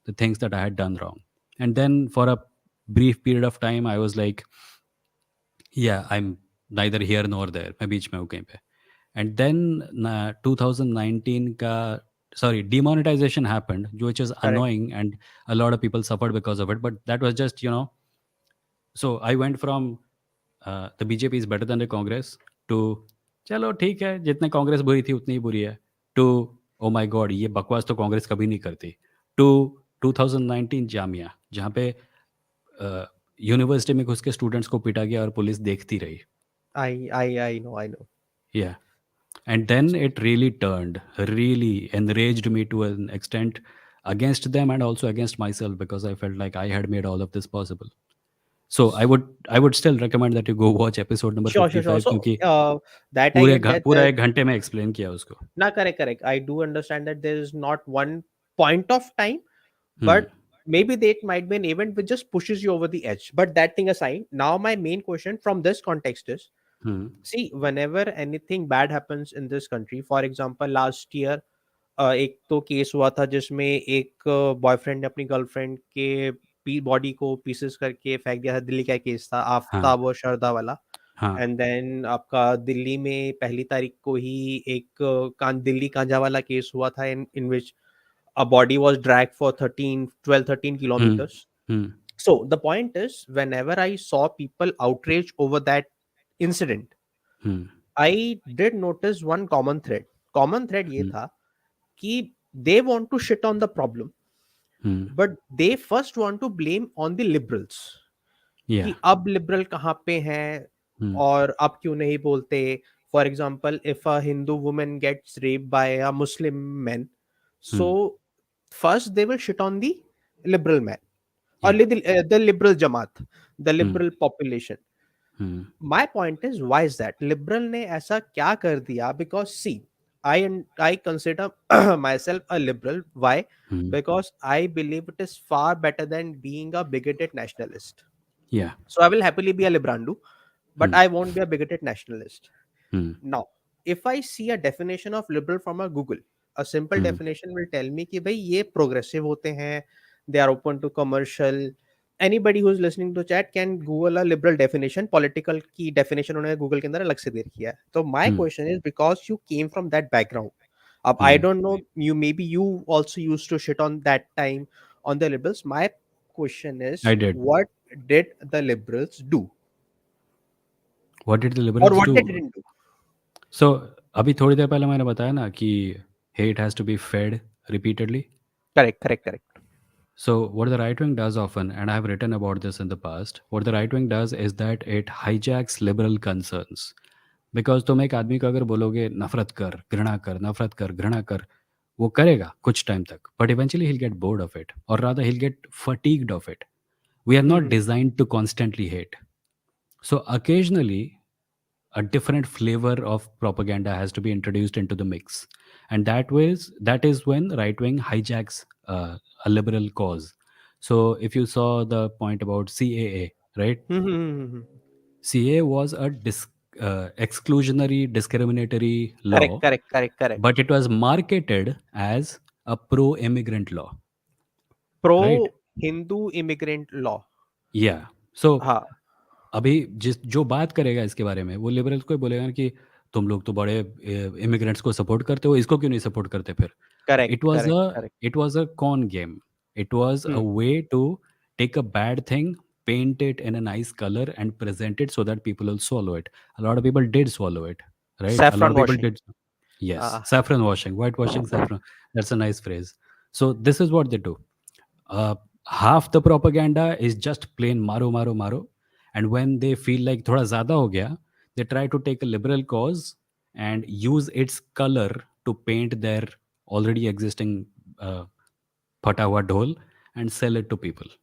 S1: the things that I had done wrong. And then for a brief period of time, I was like, yeah, I'm neither here nor there. मैं बीच में हूँ कहीं पे. And then 2019 का sorry demonetization happened, which is
S6: Correct.
S1: annoying, and a lot of people suffered because of it. But that was just, so I went from the BJP is better than the Congress to चलो ठीक है, जितने कांग्रेस बुरी थी उतनी ही बुरी है, to oh my god ये बकवास तो कांग्रेस कभी नहीं करती, to 2019 जामिया जहाँ पे यूनिवर्सिटी में घुस के स्टूडेंट्स को पीटा गया और पुलिस देखती रही.
S6: I know.
S1: Yeah. And then it really turned, really enraged me to an extent against them and also against myself, because I felt like I had made all of this possible. So I would still recommend that you go watch episode number
S6: Sure.
S1: 55,
S6: So
S1: क्योंकि
S6: that I get that.
S1: पूरा 1 घंटे में explain किया उसको.
S6: Nah, correct. I do understand that there is not one point of time,
S1: Hmm.
S6: but maybe that might be an event which just pushes you over the edge. But that thing aside, now my main question from this context is,
S1: Hmm.
S6: see, whenever anything bad happens in this country, for example, last year एक तो case हुआ था जिसमें एक boyfriend ने अपनी girlfriend के body को पीसेस करके फेंक दिया था. दिल्ली का केस था,
S1: हाँ.
S6: आफ्ताब और शरदा वाला.
S1: हाँ.
S6: एंड देन आपका दिल्ली में पहली तारीख को ही एक दिल्ली कांझा वाला केस हुआ था, इन विच a body was dragged for 13
S1: Hmm.
S6: kilometers.
S1: Hmm.
S6: So the point is, whenever I saw people outrage over that incident,
S1: Hmm.
S6: I did notice one common thread ये
S1: Hmm.
S6: था कि they want to shit on the problem,
S1: Hmm.
S6: but they first want to blame on the liberals
S1: Yeah.
S6: कि अब liberal कहाँ पे हैं
S1: Hmm.
S6: और अब क्यों नहीं बोलते. For example, if a Hindu woman gets raped by a Muslim man, so first they will shit on the liberal man or
S1: Yeah.
S6: the liberal Jamaat, the
S1: Hmm.
S6: liberal population.
S1: Hmm.
S6: My point is, why is that liberal ने ऐसा क्या कर दिया? Because see, I consider myself a liberal. Why?
S1: Hmm.
S6: Because I believe it is far better than being a bigoted nationalist.
S1: Yeah.
S6: So I will happily be a librandu, but
S1: Hmm.
S6: I won't be a bigoted nationalist.
S1: Hmm.
S6: Now, if I see a definition of liberal from a Google, a simple
S1: Hmm.
S6: definition will tell me कि भाई ये progressive होते हैं, they are open to commercial. Anybody who is listening to chat can Google a liberal definition. Political की definition उन्होंने Google के अंदर अलग से दे रखी है. So my
S1: Hmm.
S6: question is, because you came from that background, I
S1: Hmm.
S6: don't know, you also used to shit on that time on the liberals. My question is,
S1: I did.
S6: what did the liberals do,
S1: What did the
S6: or
S1: liberals
S6: what they
S1: do?
S6: didn't do?
S1: So अभी थोड़ी देर पहले मैंने बताया ना कि hate has to be fed repeatedly.
S6: Correct.
S1: So what the right wing does often, and I have written about this in the past, what the right wing does is that it hijacks liberal concerns. Because तुम एक आदमी को अगर बोलोगे नफरत कर, घृणा कर, वो करेगा कुछ टाइम तक, but eventually he'll get bored of it, or rather he'll get fatigued of it. We are not designed to constantly hate. So occasionally a different flavor of propaganda has to be introduced into the mix, and that is when right wing hijacks a liberal cause. So if you saw the point about CAA, right? CAA was a exclusionary discriminatory law,
S6: Correct.
S1: but it was marketed as a pro immigrant law, right?
S6: Pro Hindu immigrant law.
S1: Yeah. So
S6: हाँ.
S1: अभी जो बात करेगा इसके बारे में वो liberals को ही बोलेगा ना कि तुम लोग तो बड़े इमिग्रेंट्स को सपोर्ट करते हो, इसको क्यों नहीं सपोर्ट करते फिर. It was a
S6: Correct.
S1: It was a con game. It was a way to take a bad thing, paint it in a nice color and present it so that people will swallow it. A lot of people did swallow it, right? A lot
S6: Saffron
S1: of people
S6: washing.
S1: did. Yes,
S6: Ah.
S1: saffron washing, whitewashing saffron. That's a nice phrase. So this is what they do. uh, Half the propaganda is just plain maro, and when they feel like thoda zyada ho gaya, they try to take a liberal cause and use its color to paint their already existing uh, phata hua dhol and sell it to people.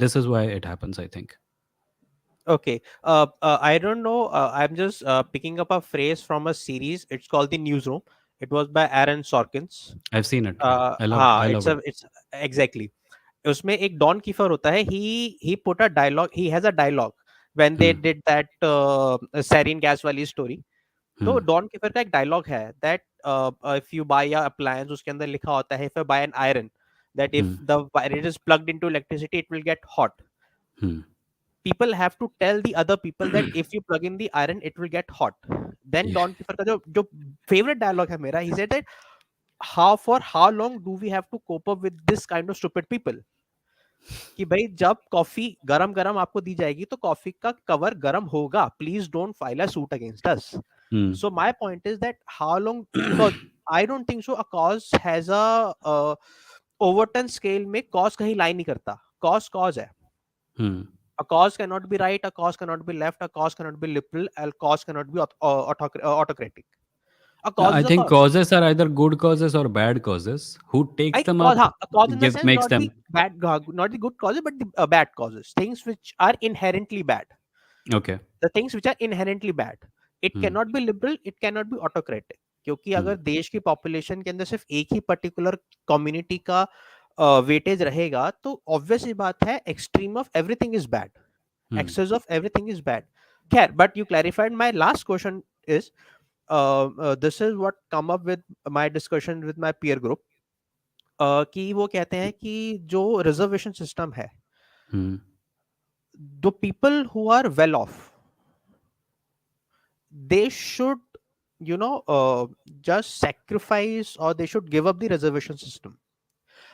S1: This is why it happens, I think.
S6: Okay. I don't know. I'm just picking up a phrase from a series. It's called The Newsroom. It was by Aaron Sorkins.
S1: I've seen it. I
S6: हाँ,
S1: love it.
S6: it's exactly. उसमें एक don Kiefer होता है. He put a dialogue. He has a dialogue when they
S1: Hmm.
S6: did that sarin gas वाली story. तो Don Keeper का एक dialogue है that if you buy a appliance, उसके अंदर लिखा होता है if you buy an iron that if the wire is plugged into electricity it will get hot. People have to tell the other people that if you plug in the iron it will get hot. Then
S1: Yeah.
S6: Don Kiefer का जो favorite dialogue है मेरा, he said that how long do we have to cope up with this kind of stupid people, कि भाई जब coffee गरम गरम आपको दी जाएगी तो कॉफी का कवर गरम होगा, please don't file a suit against us. So my point is that how long, because I don't think so a cause has a overton scale में cause कहीं lie नहीं करता. Cause है. A cause cannot be right, a cause cannot be left, a cause cannot be liberal, a cause cannot be autocratic. A cause
S1: I
S6: is a
S1: think
S6: cause.
S1: causes are either good causes or bad causes. Who takes
S6: Like
S1: them
S6: cause,
S1: up
S6: a cause in the sense
S1: makes
S6: not the
S1: them.
S6: bad, not the good causes, but the bad causes. Things which are inherently bad.
S1: Okay.
S6: The things which are inherently bad. It cannot be liberal, it cannot be autocratic. क्योंकि अगर देश की population के अंदर सिर्फ एक ही particular community का weightage रहेगा तो ऑब्वियस ही बात है extreme of everything is bad, excess of everything is bad. Khair, but you clarified my last question is this is what come up with my discussion with my peer group, कि वो कहते हैं कि जो reservation system है, the people who are well off they should just sacrifice or they should give up the reservation system.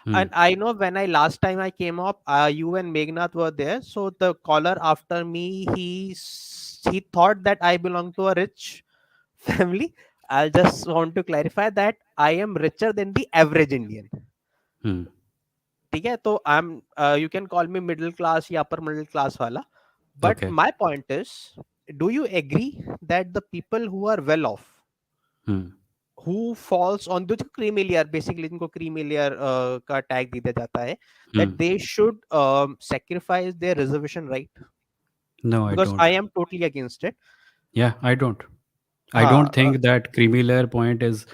S6: And I know when I last time I came up, you and Megnath were there. So the caller after me, he thought that I belong to a rich family. I just want to clarify that I am richer than the average Indian. ठीक है, तो you can call me middle class या upper middle class वाला. But
S1: Okay.
S6: my point is, do you agree that the people who are well off, who falls on the creamy layer, basically इनको creamy layer का tag दिया जाता है, that they should sacrifice their reservation right?
S1: No, I
S6: Because
S1: don't.
S6: I am totally against it.
S1: Yeah, I don't. I
S6: हाँ,
S1: don't think that creamy layer point is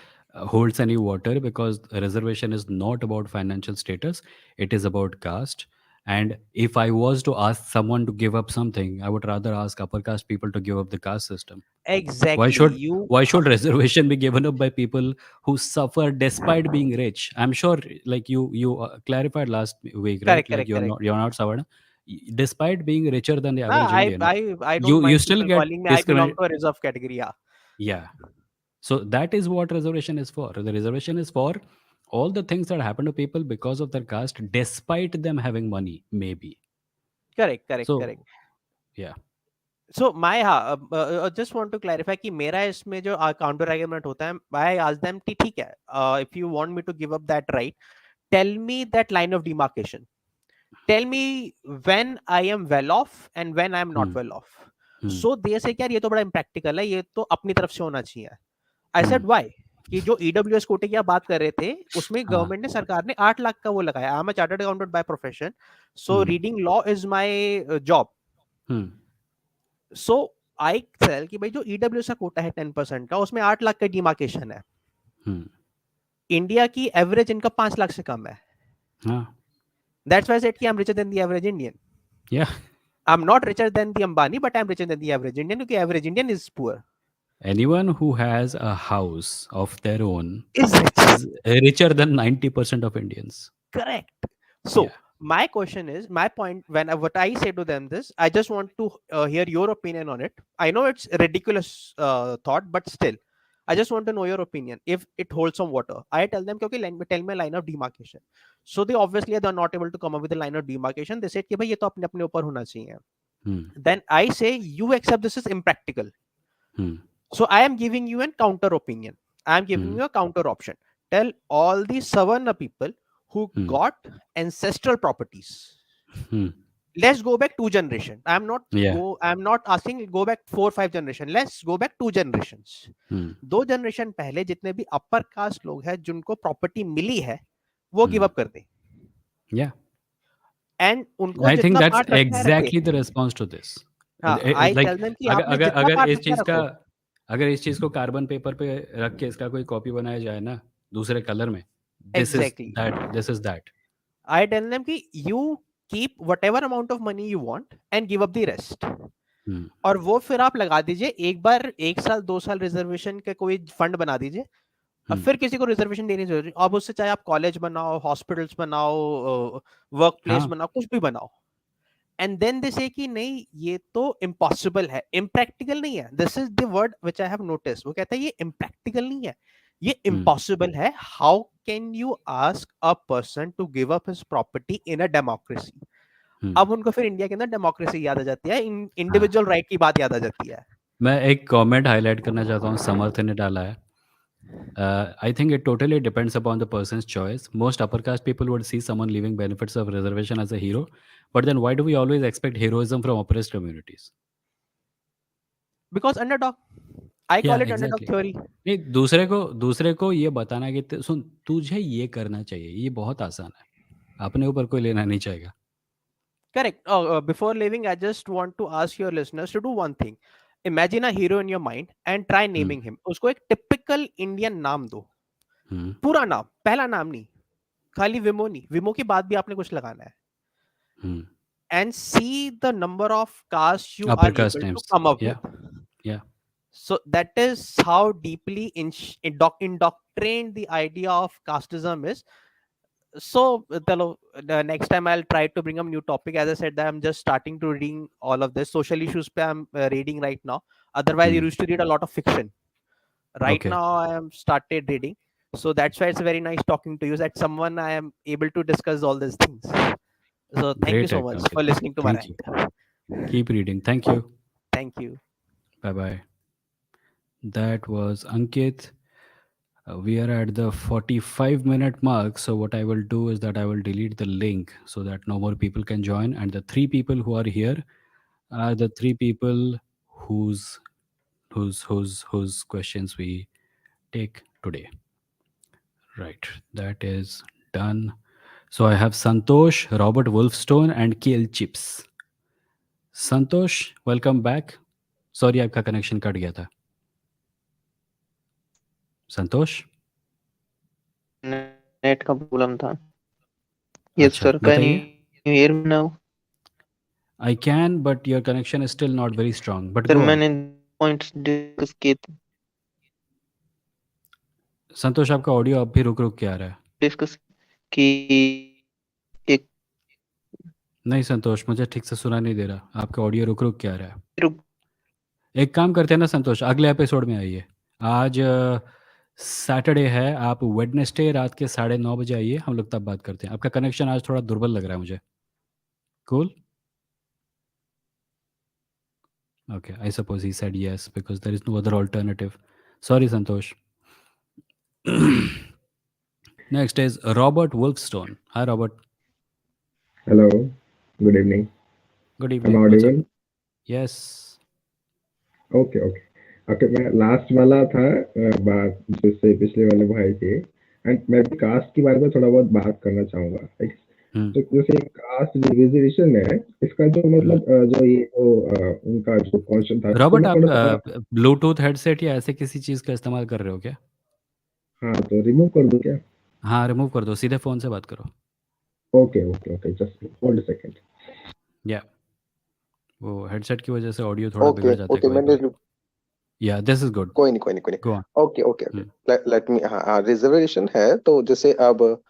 S1: holds any water, because a reservation is not about financial status. It is about caste. And if I was to ask someone to give up something, I would rather ask upper caste people to give up the caste system. Why
S6: exactly.
S1: should why should reservation be given up by people who suffer despite being rich? I'm sure, like you clarified last week, right?
S6: Correct,
S1: Like
S6: correct, correct.
S1: you're not Savana. Despite being richer than the
S6: हाँ,
S1: average Indian,
S6: I don't
S1: you
S6: mind
S1: still
S6: people
S1: get
S6: calling me I belong
S1: discriminated.
S6: to a reserve category. Yeah.
S1: Yeah. So that is what reservation is for. The reservation is for all the things that happen to people because of their caste, despite them having money, maybe.
S6: Correct, correct, correct.
S1: So, yeah.
S6: So my just want to clarify कि मेरा इसमें जो counter argument होता है, I ask them कि ठीक है, if you want me to give up that right, tell me that line of demarcation. Tell me when I am well off and when I am not well off. So they say कि यार ये तो बड़ा impractical है, ये तो अपनी तरफ से होना चाहिए. I said why? कि जो EWS कोटे की आप बात कर रहे थे उसमें गवर्नमेंट ने, सरकार ने 8 लाख का वो लगाया. I am a chartered accountant by profession, so reading law is my job. So I tell कि भाई जो EWS का कोटा है 10% का, उसमें 8 लाख का डिमार्केशन है. इंडिया की एवरेज इनकम 5 लाख से कम है. दैट्स व्हाई आई सेड कि I am richer than the average Indian.
S1: Yeah.
S6: I am not richer than the Ambani, but I am richer than the average Indian, क्योंकि average Indian is poor.
S1: Anyone who has a house of their own
S6: Is rich.
S1: is richer than 90% of Indians.
S6: Correct. So
S1: Yeah.
S6: my question is, my point, when what I say to them this, I just want to hear your opinion on it. I know it's a ridiculous thought, but still I just want to know your opinion if it holds some water. I tell them, okay, tell me a line of demarcation. So they obviously they're not able to come up with a line of demarcation. They said कि भाई ये तो अपने अपने ऊपर होना चाहिए. Then I say you accept this is impractical. So I am giving you a counter opinion. I am giving you a counter option. Tell all the Savarna people who got ancestral properties. Let's go back 2 generations. I'm not asking go back 4-5 generations. Let's go back 2 generations. 2 generation पहले जितने भी upper caste लोग हैं जिनको property मिली है, वो give up कर दे.
S1: Yeah.
S6: And उनको
S1: I think
S6: जितना
S1: that's
S6: part रखना है रखे.
S1: exactly the response to this.
S6: हाँ, I
S1: Like,
S6: tell them कि
S1: अगर
S6: आपने
S1: अगर
S6: जितना
S1: अगर
S6: part
S1: इस
S6: रखना
S1: चीज का
S6: रखो.
S1: अगर इस चीज को कार्बन पेपर पे रख के इसका कोई कॉपी बनाया जाए ना दूसरे कलर में, this
S6: Exactly.
S1: is that.
S6: I tell them कि you keep whatever amount of money you want and give up the rest. और वो फिर आप लगा दीजिए एक बार 1 साल 2 साल रिजर्वेशन के कोई फंड बना दीजिए, अब फिर किसी को रिजर्वेशन देने की जरूरत नहीं। अब उससे चाहे आप कॉलेज बनाओ, हॉस्पिटल्स बनाओ, वर्क प्लेस
S1: हाँ
S6: बनाओ, कुछ भी बनाओ, एंड देन दे से कि नहीं ये तो इम्पॉसिबल है, इम्प्रैक्टिकल नहीं है। This is the word which I have notice. वो कहता है ये इम्प्रैक्टिकल नहीं है, ये इम्पॉसिबल है। How can you ask a person to give up his property in a democracy? अब उनको फिर इंडिया के अंदर डेमोक्रेसी याद आ जाती है, इंडिविजुअल राइट की बात याद आ जाती है।
S1: मैं एक कमेंट हाईलाइट करना चाहता हूँ, समर्थ ने डाला है। I think it totally depends upon the person's choice. Most upper caste people would see someone leaving benefits of reservation as a hero, but then why do we always expect heroism from oppressed communities?
S6: Because underdog, I
S1: Yeah,
S6: call it underdog
S1: exactly.
S6: Theory.
S1: नहीं, दूसरे को ये बताना कि सुन, तुझे ये करना चाहिए, ये बहुत आसान है, अपने ऊपर कोई लेना नहीं चाहेगा।
S6: Correct. Before leaving, I just want to ask your listeners to do one thing. Imagine a hero in your mind and try naming him. उसको एक typical Indian नाम दो,
S1: हम्म
S6: पूरा नाम, पहला नाम नहीं, खाली विमो नहीं, विमो के बाद भी आपने कुछ लगाना है,
S1: हम्म
S6: and see the number of casts you are
S1: upper caste
S6: able to
S1: names.
S6: come up
S1: Yeah,
S6: with.
S1: yeah.
S6: So that is how deeply indoctrined the idea of casteism is. So the next time I'll try to bring a new topic. As I said, that I'm just starting to reading all of this social issues pe I'm reading right now. Otherwise I used to read a lot of fiction. Right
S1: Okay,
S6: now I am started reading, so that's why it's very nice talking to you, that someone I am able to discuss all these things. So thank you
S1: great,
S6: so much
S1: Ankit.
S6: for listening to my
S1: Thank you.
S6: rant.
S1: Keep reading. Thank you.
S6: Thank you.
S1: Bye bye. That was Ankit. We are at the 45-minute mark. So what I will do is that I will delete the link so that no more people can join. And the three people who are here are the three people whose questions we take today. Right. That is done. So I have Santosh, Robert Wolfstone, and Kale Chips. Santosh, welcome back. Sorry, आपका connection cut गया था. संतोष.
S4: Net का problem था। Yes
S1: अच्छा,
S4: sir, can
S1: बताइए.
S4: You hear me now?
S1: I can, but your connection is still not very strong. But
S4: sir
S1: go on.
S4: मैंने points discuss किए थे,
S1: संतोष, आपका ऑडियो अब भी रुक रुक के आ रहा है.
S4: डिस्कस कि एक
S1: नहीं संतोष, मुझे ठीक से सुना नहीं दे रहा. आपका ऑडियो रुक रुक के आ रहा है.
S4: रुक
S1: एक काम करते हैं ना संतोष, अगले एपिसोड में आइए. आज सैटरडे है, आप वेडनेसडे रात के 9:30 बजे आइए, हम लोग तब बात करते हैं. आपका कनेक्शन आज थोड़ा दुर्बल लग रहा है मुझे. Cool. Okay, I suppose he said yes because there is no other alternative. Sorry, Santosh. Next is Robert Wolfstone. Hi, Robert.
S7: Hello, good evening.
S1: Good
S7: Am I
S1: evening. What's up?
S7: audible?
S1: Yes.
S7: Okay, okay. Okay, मैं last वाला था बात जिससे पिछले वाले भाई थे, and मैं भी कास्ट के बारे में थोड़ा बहुत बात करना चाहूंगा. तो जैसे कास्ट रिजर्वेशन है, इसका जो मतलब जो ये उनका जो क्वेश्चन था, तो
S1: रॉबर्ट,
S7: मैं
S1: आप
S7: थोड़ा सा
S1: ब्लूटूथ हेडसेट या ऐसे किसी चीज़ का इस्तेमाल कर रहे हो क्या?
S7: हाँ, तो रिमूव कर दूं क्या?
S1: हाँ, रिमूव कर दो, सीधे फ़ोन से बात करो.
S7: Okay okay okay, just hold a second.
S1: या वो हेडसेट की वजह से ऑडियो थोड़ा
S8: ओके
S1: बिगड़ जाता है
S8: ओके
S1: कभी
S8: मैंने
S1: कभी. या दिस इज गुड.
S8: कोई नहीं कोई नहीं कोई
S1: गो
S8: नहीं.
S1: On.
S8: Okay okay okay, let me. हाँ, रिजर्वेशन है तो जैसे अब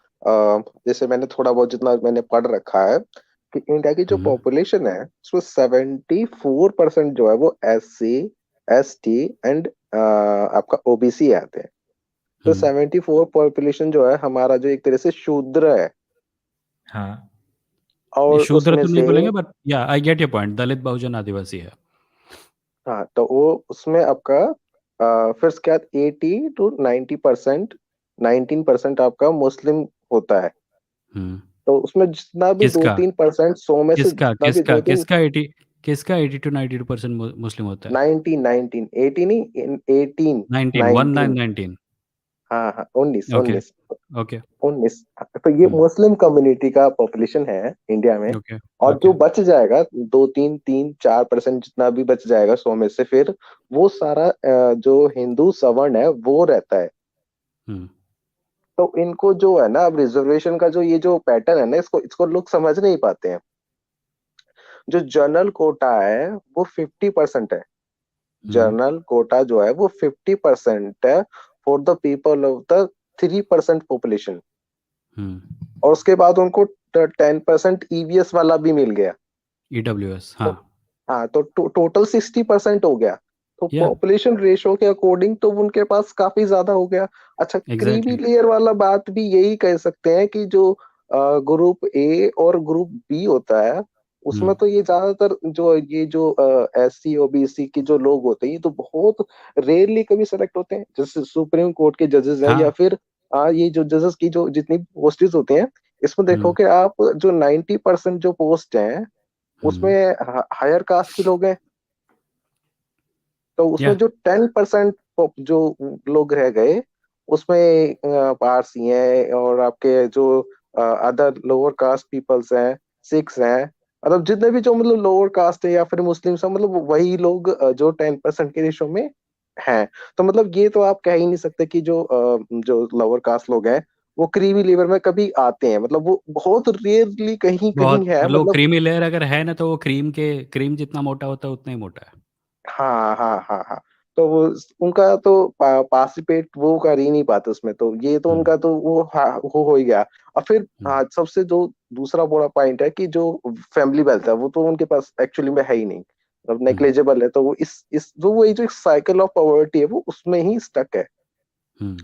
S8: जैसे मैंने थोड़ा बहुत जितना मैंने पढ़ रखा है कि इंडिया की जो पॉपुलेशन है उसमें 74% जो है वो SC ST एंड आपका OBC आते हैं. तो 74 पॉपुलेशन जो है हमारा जो एक तरह से शूद्र है.
S1: हाँ,
S8: और
S1: शूद्र
S8: उसमें
S1: तो नहीं
S8: से
S1: बोलेंगे, बट या आई गेट योर पॉइंट. दलित, बहुजन, आदिवासी है.
S8: हाँ, तो वो उसमें आपका फिर उसके बाद 80 to 90%, 19% आपका मुस्लिम होता है.
S1: हम्म.
S8: तो उसमें जितना भी
S1: किसका
S8: 2-3%, 100 में से
S1: किसका
S8: जितना भी
S1: किसका
S8: 2-3,
S1: किसका 80 to 92% मुस्लिम होता है?
S8: 19 80 नहीं, 18
S1: 19
S8: 19.
S1: 19.
S8: हाँ हाँ, 19
S1: ओके
S8: 19
S1: ओके
S8: 19. तो ये मुस्लिम कम्युनिटी का पॉपुलेशन है इंडिया में.
S1: ओके
S8: और
S1: ओके.
S8: जो बच जाएगा 2-3-4% जितना भी बच जाएगा 100 में से, फिर वो सारा जो हिंदू सवर्ण है वो रहता है. तो इनको जो है ना, अब रिजर्वेशन का जो ये जो पैटर्न है ना, इसको इसको लोग समझ नहीं पाते हैं. जो जनरल कोटा है वो 50% है। जनरल कोटा जो है वो 50% है for the people of the 3% population. और उसके बाद उनको 10% ईवीएस वाला भी मिल गया।
S1: EWS,
S8: तो
S1: हाँ,
S8: हाँ, तो टोटल 60% हो गया। तो
S1: या
S8: पॉपुलेशन रेशो के अकॉर्डिंग तो उनके पास काफी ज्यादा हो गया। अच्छा, क्रीमी
S1: एग्जैक्टली।
S8: लेयर वाला बात भी यही कह सकते हैं कि जो ग्रुप ए और ग्रुप बी होता है उसमें तो ये ज्यादातर जो SC OBC के जो लोग होते हैं ये तो बहुत रेयरली कभी सेलेक्ट होते हैं। जैसे सुप्रीम कोर्ट के जजेस हैं या
S1: हाँ।
S8: फिर ये जो जजेस की जो जितनी पोस्टेज होती हैं इसमें देखो
S1: हम्म
S8: कि आप जो 90% जो पोस्ट हैं उसमें
S1: हम्म
S8: हायर कास्ट के लोग हैं। तो
S1: या
S8: उसमें जो 10% जो लोग रह गए उसमें पारसी हैं और आपके जो अदर लोअर कास्ट पीपल्स हैं, सिख्स हैं, मतलब जितने भी जो मतलब लोअर कास्ट है या फिर मुस्लिम्स हैं, मतलब वही लोग जो 10% के रेशो में हैं। तो मतलब ये तो आप कह ही नहीं सकते कि जो लोअर कास्ट लोग हैं वो क्रीमी लेवर में कभी आते हैं। मतलब वो बहुत रेयरली कहीं कहीं
S1: बहुत,
S8: है
S1: मतलब वो
S8: मतलब।
S1: क्रीमी लेयर अगर है ना, तो वो क्रीम जितना मोटा होता है उतना ही मोटा है।
S8: हाँ हाँ हाँ हाँ। तो वो उनका तो पार्टिसिपेट वो कर ही नहीं पाते उसमें। तो ये तो
S1: हम्म
S8: उनका तो वो हाँ वो हो ही गया। और फिर
S1: हम्म
S8: हाँ, सबसे जो दूसरा बड़ा पॉइंट है कि जो फैमिली वेल्थ है वो तो उनके पास एक्चुअली में है ही नहीं, मतलब
S1: हम्म
S8: नेग्लिजिबल है। तो वो इस जो वही जो साइकिल ऑफ पॉवर्टी है वो उसमें ही स्टक है।
S1: हम्म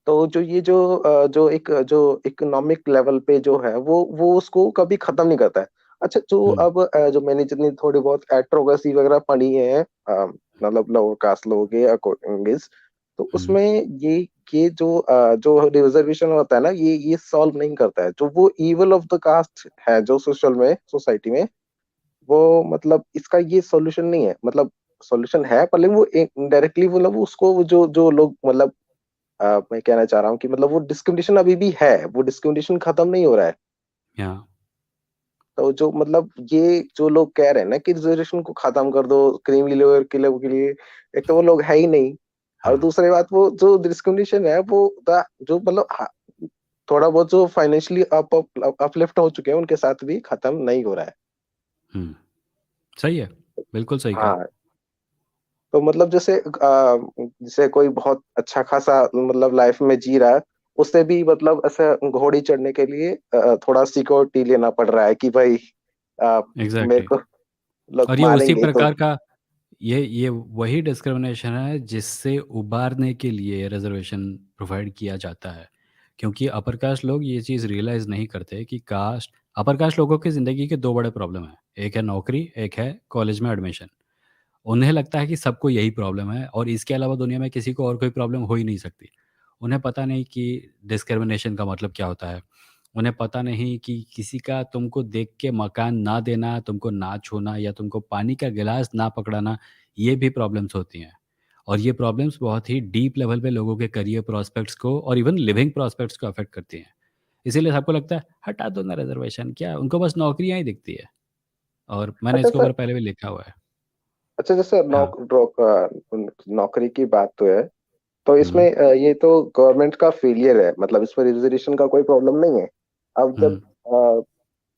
S8: तो जो ये जो इकोनॉमिक लेवल पे जो है वो उसको कभी खत्म नहीं करता है। अच्छा, जो
S1: हम्म
S8: अब जो मैंने जितनी थोड़ी बहुत एट्रोगसी वगैरह पढ़ी है मतलब लोअर कास्ट लोगों के अकॉर्डिंग, तो
S1: हम्म
S8: उसमें ये जो रिजर्वेशन होता है ना ये सॉल्व नहीं करता है। जो वो इवल ऑफ द कास्ट है जो सोसाइटी में, वो मतलब इसका ये सॉल्यूशन नहीं है। मतलब सॉल्यूशन है पर लेकिन वो इनडायरेक्टली मतलब उसको वो जो जो लोग मतलब मैं कहना चाह रहा हूँ कि मतलब वो डिस्क्रिमिनेशन अभी भी है, वो डिस्क्रिमिनेशन खत्म नहीं हो रहा है।
S1: या
S8: तो जो मतलब ये जो लोग कह रहे हैं ना कि रिजर्वेशन को खत्म कर दो क्रीमी लेयर के लोगों के लिए, एक तो वो लोग है ही नहीं। और
S1: हाँ।
S8: दूसरी बात वो जो डिस्क्रिमिनेशन है वो जो मतलब थोड़ा बहुत जो फाइनेंशियली अपलिफ्ट हो चुके हैं उनके साथ भी खत्म नहीं हो रहा है।
S1: हम्म सही है, बिल्कुल सही कहा।
S8: हाँ, तो मतलब जैसे कोई बहुत अच्छा खासा मतलब लाइफ में जी रहा है, उससे भी मतलब ऐसे घोड़ी चढ़ने के लिए थोड़ा सिक्योरिटी लेना पड़ रहा है कि भाई मेरे
S1: एग्जैक्टली।
S8: को लोग
S1: और ये उसी
S8: मारेंगे तो।
S1: प्रकार का, ये वही डिस्क्रिमिनेशन है जिससे उबारने के लिए रिजर्वेशन प्रोवाइड किया जाता है। क्योंकि अपर कास्ट लोग ये चीज़ रियलाइज़ नहीं करते कि कास्ट अपर कास्ट लोगों की ज़िंदगी के दो बड़े प्रॉब्लम हैं। एक है नौकरी, एक है कॉलेज में एडमिशन। उन्हें लगता है कि सबको यही प्रॉब्लम है और इसके अलावा दुनिया में किसी को और कोई प्रॉब्लम हो ही नहीं सकती। उन्हें पता नहीं कि डिस्क्रिमिनेशन का मतलब क्या होता है। उन्हें पता नहीं कि किसी का तुमको देख के मकान ना देना, तुमको ना छूना या तुमको पानी का गिलास ना पकड़ाना, ये भी प्रॉब्लम्स होती हैं। और ये प्रॉब्लम्स बहुत ही डीप लेवल पे लोगों के करियर प्रॉस्पेक्ट्स को और इवन लिविंग प्रॉस्पेक्ट्स को अफेक्ट करती हैं। इसीलिए सबको लगता है हटा दो ना रिजर्वेशन, क्या उनको बस नौकरियां ही दिखती है। और मैंने
S8: अच्छा
S1: इसके ऊपर
S8: सर,
S1: पहले भी लिखा हुआ है।
S8: अच्छा जैसे
S1: हाँ।
S8: नौकरी की बात तो है, तो इसमें
S1: हुँ,
S8: ये तो गवर्नमेंट का फेलियर है। मतलब इसमें रिजर्वेशन का कोई प्रॉब्लम नहीं है। अब जब
S1: हुँ,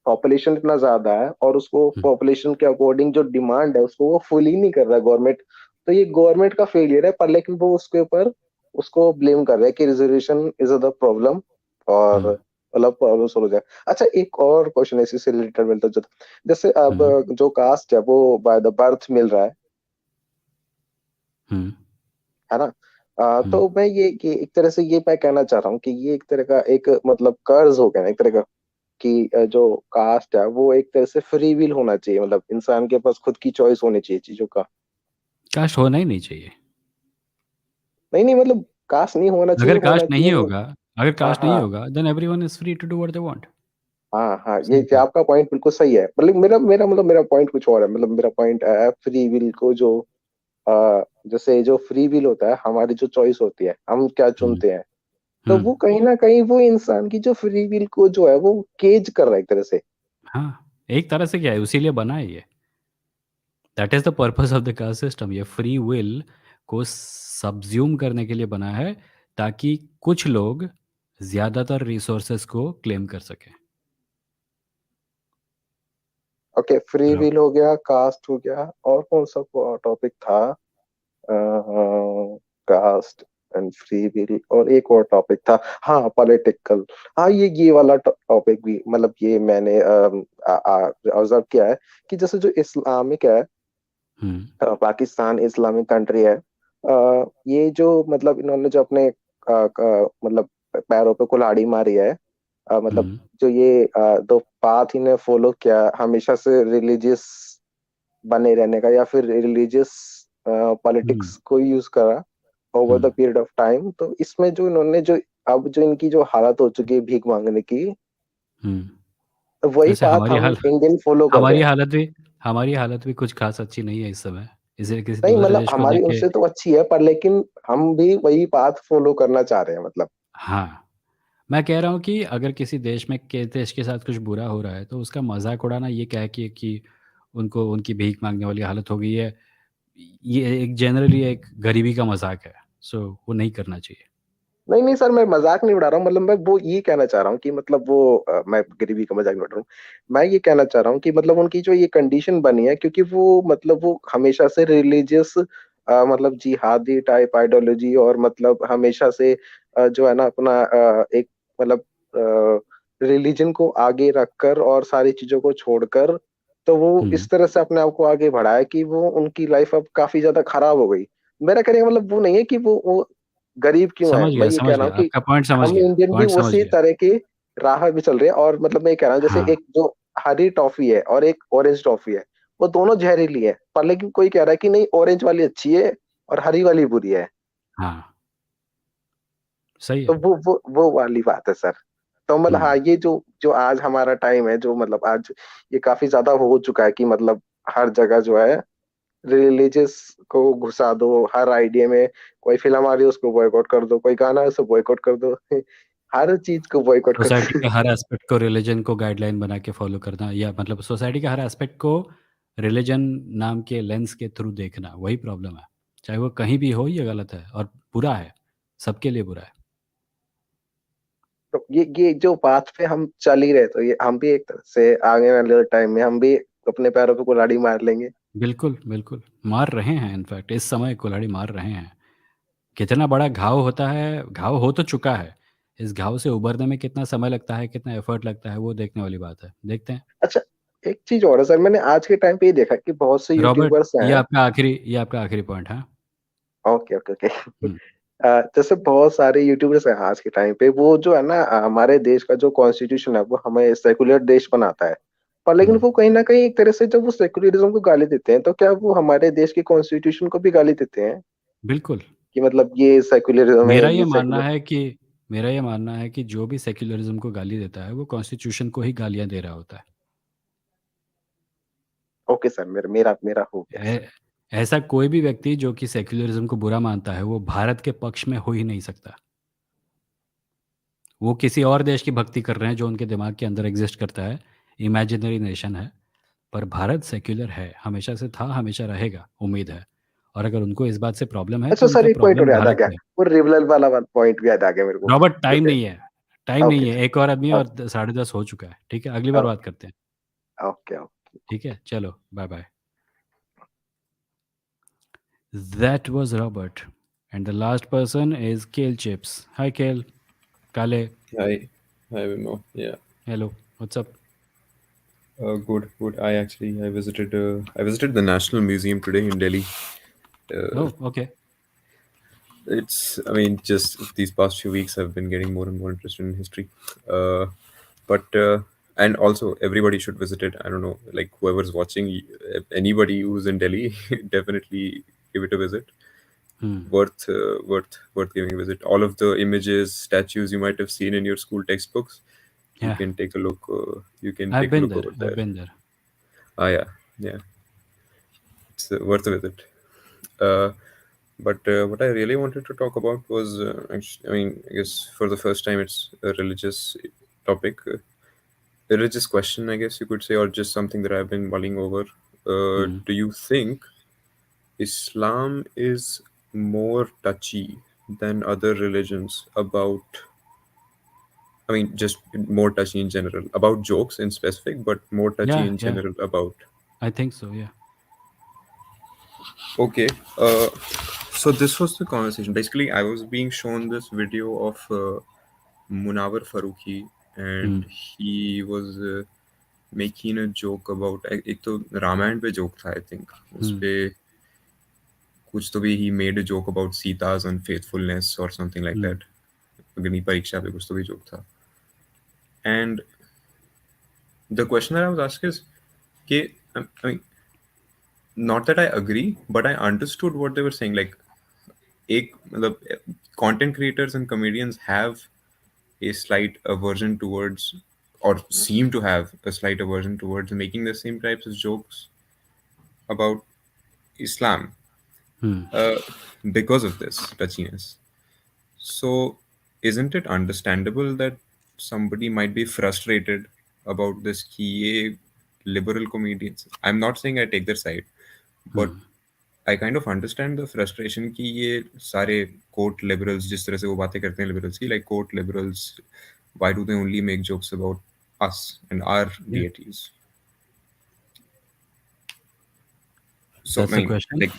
S8: पॉपुलेशन इतना ज्यादा है और उसको
S1: हुँ,
S8: पॉपुलेशन के अकॉर्डिंग जो डिमांड है उसको वो फुल ही नहीं कर रहा है गवर्नमेंट। तो ये गवर्नमेंट का फेलियर है, पर लेकिन वो उसके ऊपर उसको ब्लेम कर रहा है कि रिजर्वेशन इज द प्रॉब्लम और
S1: हुँ,
S8: मतलब प्रॉब्लम सोल्व हो जाए। अच्छा, एक और क्वेश्चन है इसी से रिलेटेड मिलता जुलता। जैसे अब
S1: हुँ,
S8: जो कास्ट है वो बाय द बर्थ मिल रहा
S1: हुँ,
S8: है ना?
S1: हुँ।
S8: तो मैं ये एक तरह से ये मैं कहना चाह रहा हूँ कि ये एक तरह का एक मतलब कर्ज हो गया ना एक तरह का, कि जो कास्ट है वो एक तरह से फ्री विल होना चाहिए। मतलब इंसान के पास खुद की चॉइस होनी चाहिए चीजों का।
S1: कास्ट होना ही नहीं चाहिए।
S8: नहीं नहीं, मतलब कास्ट नहीं होना चाहिए,
S1: अगर
S8: होना
S1: कास्ट नहीं
S8: चाहिए नहीं।
S1: होगा अगर
S8: हाँ
S1: कास्ट नहीं
S8: हाँ
S1: होगा, then everyone is free to do what they want.
S8: हाँ हाँ, ये
S1: सिंपल।
S8: आपका पॉइंट बिल्कुल सही है। मतलब मेरा पॉइंट कुछ और है। मतलब मेरा पॉइंट है फ्री विल को जो जैसे जो फ्री विल होता है, हमारी जो चॉइस होती है हम क्या
S1: हुँ,
S8: चुनते हैं, तो
S1: हुँ।
S8: वो कहीं ना कहीं वो इंसान की जो फ्री विल को जो है वो केज कर रहा है एक तरह से।
S1: हाँ, एक तरह से क्या है, उसी लिए बना है ये। That is the purpose of the caste system. ये फ्री विल को सब्ज़्यूम करने के लिए बना है, ताकि कुछ लोग ज़्यादातर रिसोर्सेज़ को क्लेम कर सकें।
S8: ओके, फ्री
S1: चलो।
S8: विल हो गया, कास्ट हो गया, और कौन सा टॉपिक था? कास्ट एंड फ्री विल, और एक और टॉपिक था, हाँ पॉलिटिकल। हाँ, ये वाला टॉपिक भी, मतलब ये मैंने ऑब्जर्व किया है कि जैसे जो इस्लामिक है,
S1: हम्म
S8: पाकिस्तान इस्लामिक कंट्री है, ये जो मतलब इन्होंने जो अपने मतलब पैरों पे कुल्हाड़ी मारी है, मतलब
S1: हम्म
S8: जो ये दो पाथ इन्हें फॉलो किया हमेशा से, रिलीजियस बने रहने का या फिर रिलीजियस
S1: हम्म
S8: पॉलिटिक्स को यूज करा over the
S1: hmm
S8: period of time, तो इसमें जो इन्होंने जो अब जो इनकी जो हालत हो चुकी है भीख मांगने की,
S1: हम्म।
S8: तो वही
S1: वैसे
S8: बात हम इंडियन फॉलो कर रहे
S1: हमारी
S8: हैं।
S1: हालत भी हमारी हालत भी कुछ खास अच्छी नहीं है इस समय। इसे किसी
S8: नहीं
S1: दूसरे
S8: मतलब
S1: देश को
S8: हमारी
S1: देख के।
S8: उनसे तो अच्छी है, पर लेकिन हम भी वही बात फॉलो करना चाह रहे हैं मतलब।
S1: हाँ, मैं कह रहा हूँ कि अगर किसी देश में के देश के साथ कुछ बुरा हो रहा है तो उसका मजाक उड़ाना ये क्या है कि उनको उनकी भीख मांगने वाली हालत हो गई है। ये एक जनरली एक गरीबी का मजाक है। सो वो नहीं करना चाहिए।
S8: नहीं नहीं सर, मैं मजाक नहीं उड़ा रहा हूँ, मतलब मैं वो ये कहना चाह रहा हूँ कि मतलब वो मैं गरीबी का मजाक नहीं उड़ा रहा हूँ। मैं ये कहना चाह रहा हूँ कि मतलब उनकी जो ये कंडीशन बनी है, क्योंकि वो मतलब वो हमेशा से रिलीजियस, मतलब जिहादी टाइप आइडियोलॉजी, और मतलब हमेशा से जो है ना अपना एक मतलब रिलीजन को आगे रखकर और सारी चीजों को छोड़कर, तो वो
S1: हम्म
S8: इस तरह से अपने आप को आगे बढ़ाया कि वो उनकी लाइफ अब काफी ज्यादा खराब हो गई। मेरा कहने का मतलब वो नहीं है कि वो गरीब क्यों है, मैं ये कह
S1: समझ
S8: रहा हूँ
S1: गया
S8: कि
S1: आपका पॉइंट, समझ
S8: हम
S1: गया
S8: इंडियन भी
S1: पॉइंट, समझ
S8: उसी
S1: गया।
S8: तरह की राह भी चल रहे हैं, और मतलब मैं ये कह रहा हूँ जैसे
S1: हाँ
S8: एक जो हरी टॉफी है और एक ऑरेंज टॉफी है, वो दोनों जहरीली है, पर लेकिन कोई कह रहा है कि नहीं ऑरेंज वाली अच्छी है और हरी वाली बुरी है।
S1: हाँ, सही
S8: तो
S1: है।
S8: वो वाली बात है सर। तो मतलब हाँ,
S1: हम्म
S8: ये जो जो आज हमारा टाइम है, जो मतलब आज ये काफी ज्यादा हो चुका है कि मतलब हर जगह जो है रिलीजियस को घुसा दो, हर आइडिया में कोई फिल्म आ रही है उसको बॉयकॉट कर दो, कोई गाना है उसको बॉयकॉट कर दो हर चीज को बॉयकॉट
S1: सोसाइटी
S8: करते
S1: के
S8: हैं।
S1: हर एस्पेक्ट को रिलीजन को गाइडलाइन बना के फॉलो करना, या मतलब सोसाइटी के हर एस्पेक्ट को रिलीजन नाम के लेंस के थ्रू देखना, वही प्रॉब्लम है। चाहे वो कहीं भी हो, ये गलत है और बुरा है, सबके लिए बुरा है।
S8: तो ये जो पाथ पे हम चल ही रहे, तो ये हम भी एक तरह से आगे वाले टाइम में हम भी अपने पैरों पे कुल्हाड़ी मार लेंगे।
S1: बिल्कुल बिल्कुल, मार रहे हैं, इनफैक्ट इस समय कुल्हाड़ी मार रहे हैं। कितना बड़ा घाव होता है, घाव हो तो चुका है, इस घाव से उभरने में कितना समय लगता है, कितना एफर्ट लगता है, वो देखने वाली बात है, देखते हैं।
S8: अच्छा, एक चीज और है सर, मैंने आज के टाइम पे ये देखा कि बहुत से
S1: रॉबर्ट,
S8: यूट्यूबर्स हैं।
S1: ये आपका आखिरी पॉइंट है।
S8: Okay okay okay.
S1: हम्म
S8: जैसे बहुत सारे यूट्यूबर्स हैं आज के टाइम पे, वो जो है ना हमारे देश का जो कॉन्स्टिट्यूशन है वो हमें सेकुलर देश बनाता है, पर लेकिन
S1: हम्म
S8: वो कहीं ना कहीं एक तरह से जब वो सेकुलरिज्म को गाली देते हैं, तो क्या वो हमारे देश के कॉन्स्टिट्यूशन को भी गाली देते हैं
S1: बिल्कुल।
S8: कि मतलब ये सेकुलरिज्म है,
S1: मेरा
S8: ये
S1: ये मानना
S8: सेकुलर?
S1: है कि मेरा ये मानना है कि जो भी सेक्युलरिज्म को गाली देता है वो कॉन्स्टिट्यूशन को ही गालियां दे रहा होता है।
S8: ओके सर, मेरा मेरा मेरा हो गया सर।
S1: ऐ- ऐसा कोई भी व्यक्ति जो कि सेक्युलरिज्म को बुरा मानता है वो भारत के पक्ष में हो ही नहीं सकता। वो किसी और देश की भक्ति कर रहे हैं जो उनके दिमाग के अंदर एग्जिस्ट करता है, इमेजिनरी नेशन है। पर भारत सेक्युलर है, हमेशा से था, हमेशा रहेगा, उम्मीद है। और अगर उनको इस बात से प्रॉब्लम है
S8: अच्छा
S1: तो
S8: सर,
S1: उनका
S8: एक पॉइंट और
S1: प्रॉब्लम
S8: याद आ
S1: भारत
S8: गया,
S1: से है।
S8: वो रिवलल वाला पॉइंट भी याद आ गया मेरे को।
S1: रॉबर्ट, टाइम
S8: जैसे
S1: नहीं है, टाइम नहीं
S8: ओके
S1: है, एक और आदमी है और
S8: ओके
S1: 10:30 हो चुका है। ठीक है, अगली बार बात करते हैं।
S8: Okay okay.
S1: ठीक है, चलो, bye bye. That was Robert. And the last person is Kale Chips. Hi, Kale. Kale.
S9: Hi, hi, Vimoh. Yeah,
S1: Hello. What's up?
S9: good, good. I visited the National Museum today in Delhi. Uh,
S1: Oh, okay.
S9: I mean, just these past few weeks, I've been getting more and more interested in history. Uh, but and also everybody should visit it. I don't know, like whoever's watching, anybody who's in Delhi, definitely give it a visit.
S1: Hmm.
S9: Worth giving a visit. All of the images, statues you might have seen in your school textbooks, you
S1: Yeah,
S9: can take a look. You can
S1: I've
S9: take a
S1: been
S9: look
S1: there.
S9: over
S1: I've
S9: there.
S1: been there.
S9: Ah, yeah, yeah, it's worth a visit. Uh, but what I really wanted to talk about was, I mean, I guess for the first time, it's a religious topic, a religious question, I guess you could say, or just something that I've been mulling over.
S1: Hmm.
S9: Do you think Islam is more touchy than other religions about I mean, just more touchy in general about jokes in specific, but more touchy
S1: Yeah,
S9: in
S1: yeah,
S9: general about.
S1: I think so. Yeah.
S9: Okay. So this was the conversation. Basically, I was being shown this video of Munawar Farooqi,
S1: Hmm.
S9: and he was making a joke about एक तो रामायण पे joke था I think उस
S1: Hmm.
S9: पे कुछ तो भी he made a joke about Sita's unfaithfulness or something like
S1: Hmm.
S9: that. अग्नि परीक्षा पे कुछ तो भी joke था. And the question that I was asked is कि I mean not that I agree, but I understood what they were saying. Like एक मतलब content creators and comedians have a slight aversion towards, or seem to have a slight aversion towards, making the same types of jokes about Islam
S1: Hmm.
S9: uh, because of this touchiness. So, isn't it understandable that somebody might be frustrated about this key liberal comedians? I'm not saying I take their side, but
S1: Hmm.
S9: I kind of understand the frustration कि ये सारे court liberals जिस तरह से वो बातें करते हैं liberals की, like court liberals, why do they only make jokes about us and our
S1: Yeah.
S9: deities? So I
S1: That's the
S9: mean,
S1: question.
S9: like,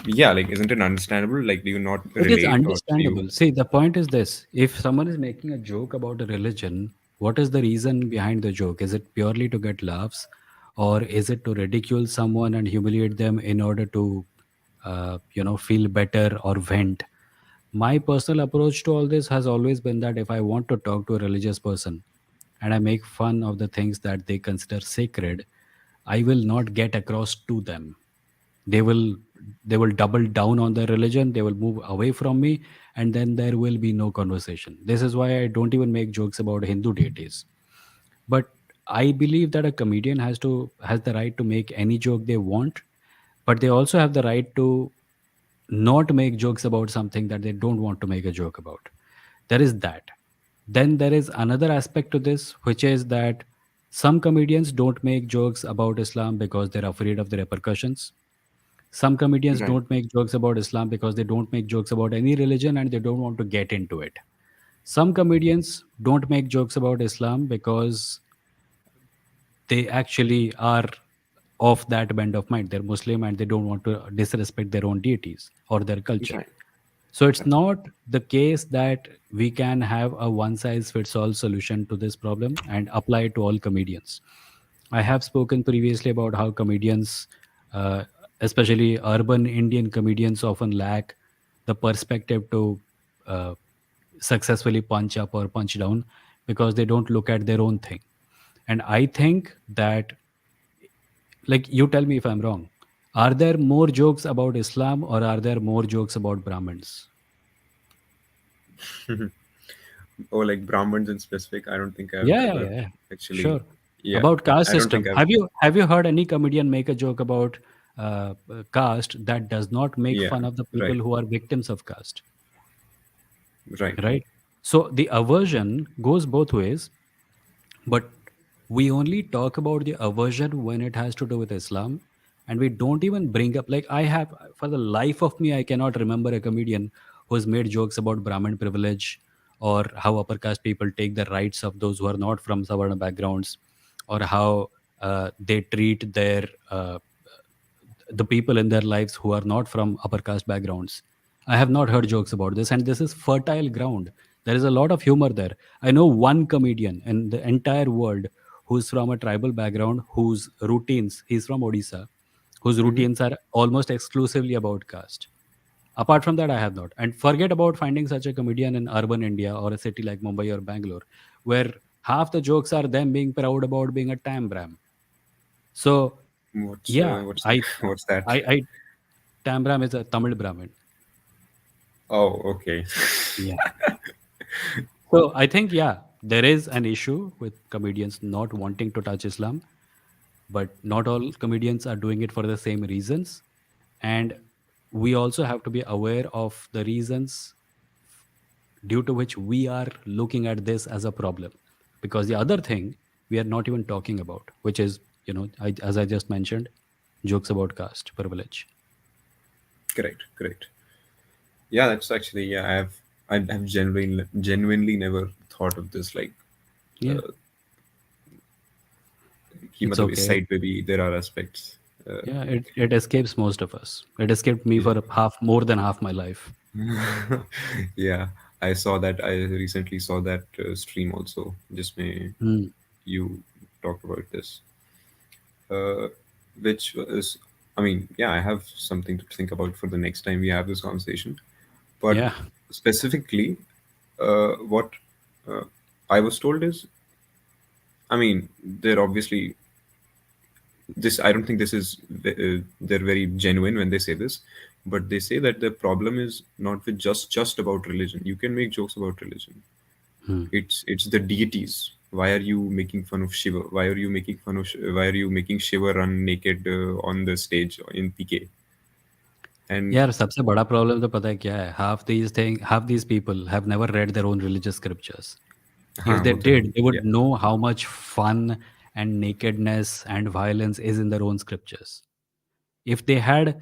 S9: yeah, like, isn't it understandable? Like, do you not
S1: It is
S9: relate, or do you?
S1: understandable. See, the point is this: if someone is making a joke about a religion, what is the reason behind the joke? Is it purely to get laughs, or is it to ridicule someone and humiliate them in order to, feel better or vent? My personal approach to all this has always been that if I want to talk to a religious person and I make fun of the things that they consider sacred, I will not get across to them. They will they will double down on their religion, they will move away from me, and then there will be no conversation. This is why I don't even make jokes about Hindu deities. But I believe that a comedian has the right to make any joke they want, but they also have the right to not make jokes about something that they don't want to make a joke about. There is that. Then there is another aspect to this, which is that some comedians don't make jokes about Islam because they're afraid of the repercussions. Some comedians
S9: Right.
S1: don't make jokes about Islam because they don't make jokes about any religion and they don't want to get into it. Some comedians don't make jokes about Islam because they actually are of that bend of mind. They're Muslim and they don't want to disrespect their own deities or their culture.
S9: Right.
S1: So it's not the case that we can have a one size fits all solution to this problem and apply it to all comedians. I have spoken previously about how comedians, uh, especially urban Indian comedians, often lack the perspective to uh, successfully punch up or punch down because they don't look at their own thing. And I think that, like, you tell me if I'm wrong. Are there more jokes about Islam or are there more jokes about Brahmins?
S9: Or like Brahmins in specific, I don't think I've
S1: Yeah, yeah,
S9: ever
S1: yeah.
S9: actually.
S1: Sure.
S9: Yeah,
S1: About caste
S9: I don't think
S1: system.
S9: I've.
S1: Have you heard any comedian make a joke about caste that does not make
S9: Yeah.
S1: fun of the people
S9: Right.
S1: who are victims of caste?
S9: Right.
S1: Right. So the aversion goes both ways, but we only talk about the aversion when it has to do with Islam, and we don't even bring up, like, I have, for the life of me, I cannot remember a comedian who's made jokes about Brahmin privilege or how upper caste people take the rights of those who are not from Savarna backgrounds, or how they treat the people in their lives who are not from upper caste backgrounds. I have not heard jokes about this, and this is fertile ground. There is a lot of humor there. I know one comedian in the entire world who's from a tribal background, whose routines, he's from Odisha, whose
S9: Mm-hmm.
S1: routines are almost exclusively about caste. Apart from that, I have not. And forget about finding such a comedian in urban India or a city like Mumbai or Bangalore, where half the jokes are them being proud about being a Tambram. So, yeah,
S9: What's
S1: I,
S9: what's that?
S1: I Tambram is a Tamil Brahmin.
S9: Oh, okay.
S1: Yeah. So I think, yeah, there is an issue with comedians not wanting to touch Islam, but not all comedians are doing it for the same reasons. And we also have to be aware of the reasons due to which we are looking at this as a problem. Because the other thing we are not even talking about, which is, as I just mentioned, jokes about caste privilege.
S9: Correct. Correct. Yeah, that's actually, yeah. I've genuinely never thought of this. Like,
S1: Yeah,
S9: कि
S1: it's
S9: मतलब इस
S1: okay.
S9: Side पे भी there are aspects.
S1: Yeah, it escapes most of us. It escaped me
S9: Yeah.
S1: for more than half my life.
S9: Yeah, I saw that. I recently saw that stream also. Just me,
S1: Hmm.
S9: you talked about this, uh, which was, I mean, yeah, I have something to think about for the next time we have this conversation. But
S1: Yeah.
S9: specifically, what uh, I was told is, I mean, they're obviously this. I don't think this is they're very genuine when they say this, but they say that the problem is not with just about religion. You can make jokes about religion.
S1: Hmm.
S9: It's the deities. Why are you making fun of Shiva? Why are you making fun of? Why are you making Shiva run naked on the stage in PK? And
S1: यार सबसे बड़ा problem तो पता है क्या है? Half these people have never read their own religious scriptures. If
S9: हाँ
S1: they
S9: वो तो है.
S1: did, they would
S9: Yeah.
S1: know how much fun and nakedness and violence is in their own scriptures. If they had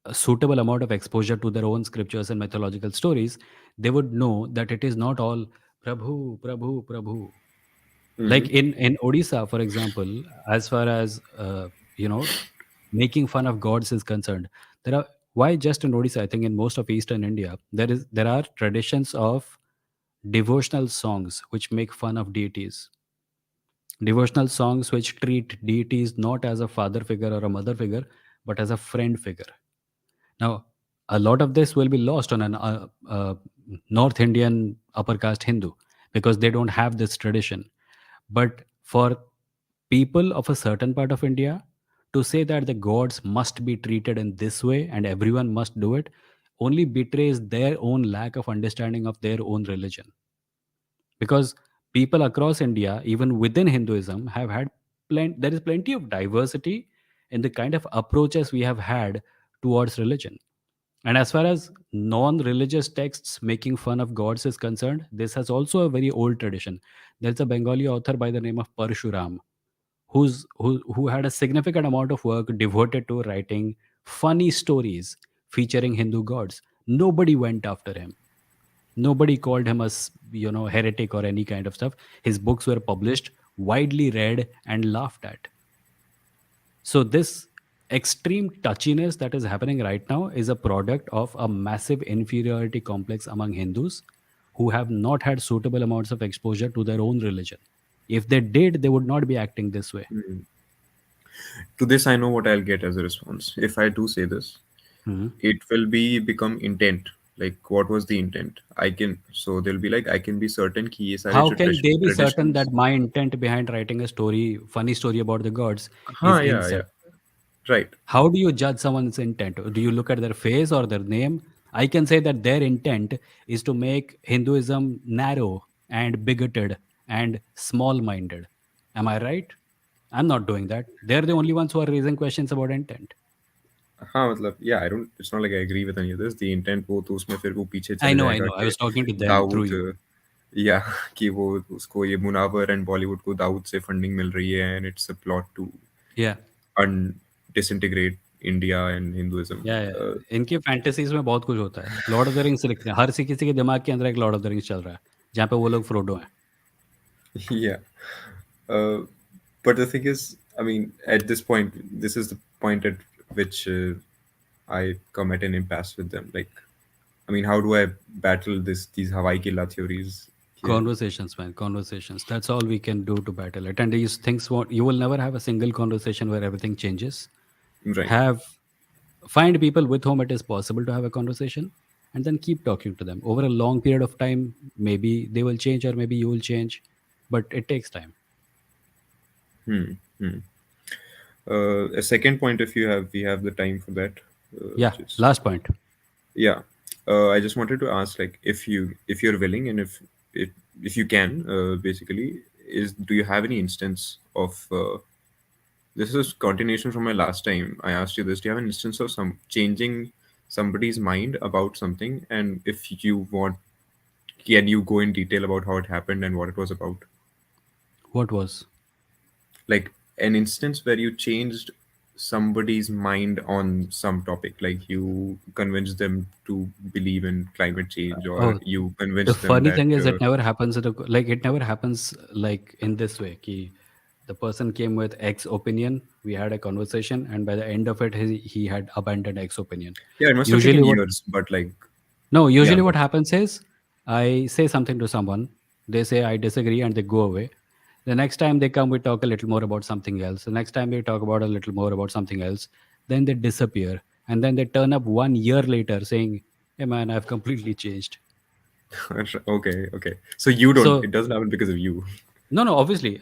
S1: a suitable amount of exposure to their own scriptures and mythological stories, they would know that it is not all Prabhu, Prabhu, Prabhu.
S9: Mm-hmm.
S1: Like in Odisha, for example, as far as you know, making fun of gods is concerned, there are why just in Odisha, I think in most of Eastern India, there are traditions of devotional songs which make fun of deities, devotional songs which treat deities not as a father figure or a mother figure, but as a friend figure. Now, a lot of this will be lost on an North Indian upper caste Hindu because they don't have this tradition. But for people of a certain part of India to say that the gods must be treated in this way and everyone must do it only betrays their own lack of understanding of their own religion. Because people across India, even within Hinduism, have had there is plenty of diversity in the kind of approaches we have had towards religion. And as far as non religious texts making fun of gods is concerned, this has also a very old tradition. There's a Bengali author by the name of Parshuram who had a significant amount of work devoted to writing funny stories featuring Hindu gods. Nobody went after him. Nobody called him heretic or any kind of stuff. His books were published, widely read, and laughed at. So this extreme touchiness that is happening right now is a product of a massive inferiority complex among Hindus who have not had suitable amounts of exposure to their own religion. If they did, they would not be acting this way.
S9: To this, I know what I'll get as a response. If I do say this,
S1: Mhm.
S9: it will become intent. Like, what was the intent? I can, so they'll be like, I can be certain कि ये सारे
S1: How
S9: जो
S1: can they be certain
S9: traditions.
S1: that my intent behind writing a funny story about the gods, is
S9: हाँ, yeah,
S1: incest?
S9: yeah, right.
S1: How do you judge someone's intent? Do you look at their face or their name? I can say that their intent is to make Hinduism narrow and bigoted and small minded. Am I right? I'm not doing that. They're the only ones who are raising questions about intent.
S9: हाँ मतलब yeah, I don't, it's not like I agree with any of this. The intent वो तो उसमें फिर वो पीछे
S1: I
S9: चले
S1: know, I
S9: जाएगा
S1: know. I
S9: कि
S1: was talking to them through
S9: Dawood
S1: you.
S9: या कि वो उसको ये मुनावर एंड बॉलीवुड को दाऊद से फंडिंग मिल रही है and it's a plot to
S1: Yeah.
S9: अन डिसइंटीग्रेट इंडिया एंड हिंदुइज्म.
S1: या इनकी फैंटेसीज में बहुत कुछ होता है. लॉर्ड ऑफ द रिंग्स लिखते हैं, हर किसी के दिमाग के अंदर एक लॉर्ड ऑफ द रिंग्स चल रहा है जहाँ पे वो लोग फ्रोडो हैं.
S9: Yeah. Uh, but the thing is, I mean, at this point, this is the point at which I come at an impasse with them. Like, I mean, how do I battle these Hawaii Killa theories? Yeah,
S1: Conversations, man, conversations. That's all we can do to battle it. And these things, you will never have a single conversation where everything changes.
S9: right.
S1: Have Find people with whom it is possible to have a conversation, and then keep talking to them over a long period of time. Maybe they will change, or maybe you will change, but it takes time.
S9: Hmm. Hmm. A second point, if we have the time for that,
S1: Yeah.
S9: just
S1: Last point.
S9: yeah. I just wanted to ask, like, if you're willing and if you can, basically, is do you have any instance of this is continuation from my last time I asked you this. Do you have an instance of some changing somebody's mind about something? And if you want, can you go in detail about how it happened and what it was about?
S1: What was?
S9: Like an instance where you changed somebody's mind on some topic, like you convince them to believe in climate change, or
S1: Oh,
S9: you
S1: the
S9: convince them
S1: funny
S9: that
S1: thing is, it never happens like it never happens like in this way. Ki the person came with X opinion, we had a conversation, and by the end of it, he had abandoned X opinion.
S9: yeah, it must have
S1: Usually,
S9: taken
S1: what
S9: years, but like,
S1: No,
S9: yeah,
S1: usually what
S9: but
S1: happens is I say something to someone, they say I disagree, and they go away. The next time they come, we talk a little more about something else. The next time we talk about a little more about something else. Then they disappear. And then they turn up 1 year later saying, "Hey man, I've completely changed."
S9: okay, okay. So you don't.
S1: So,
S9: It doesn't happen because of you.
S1: no, obviously,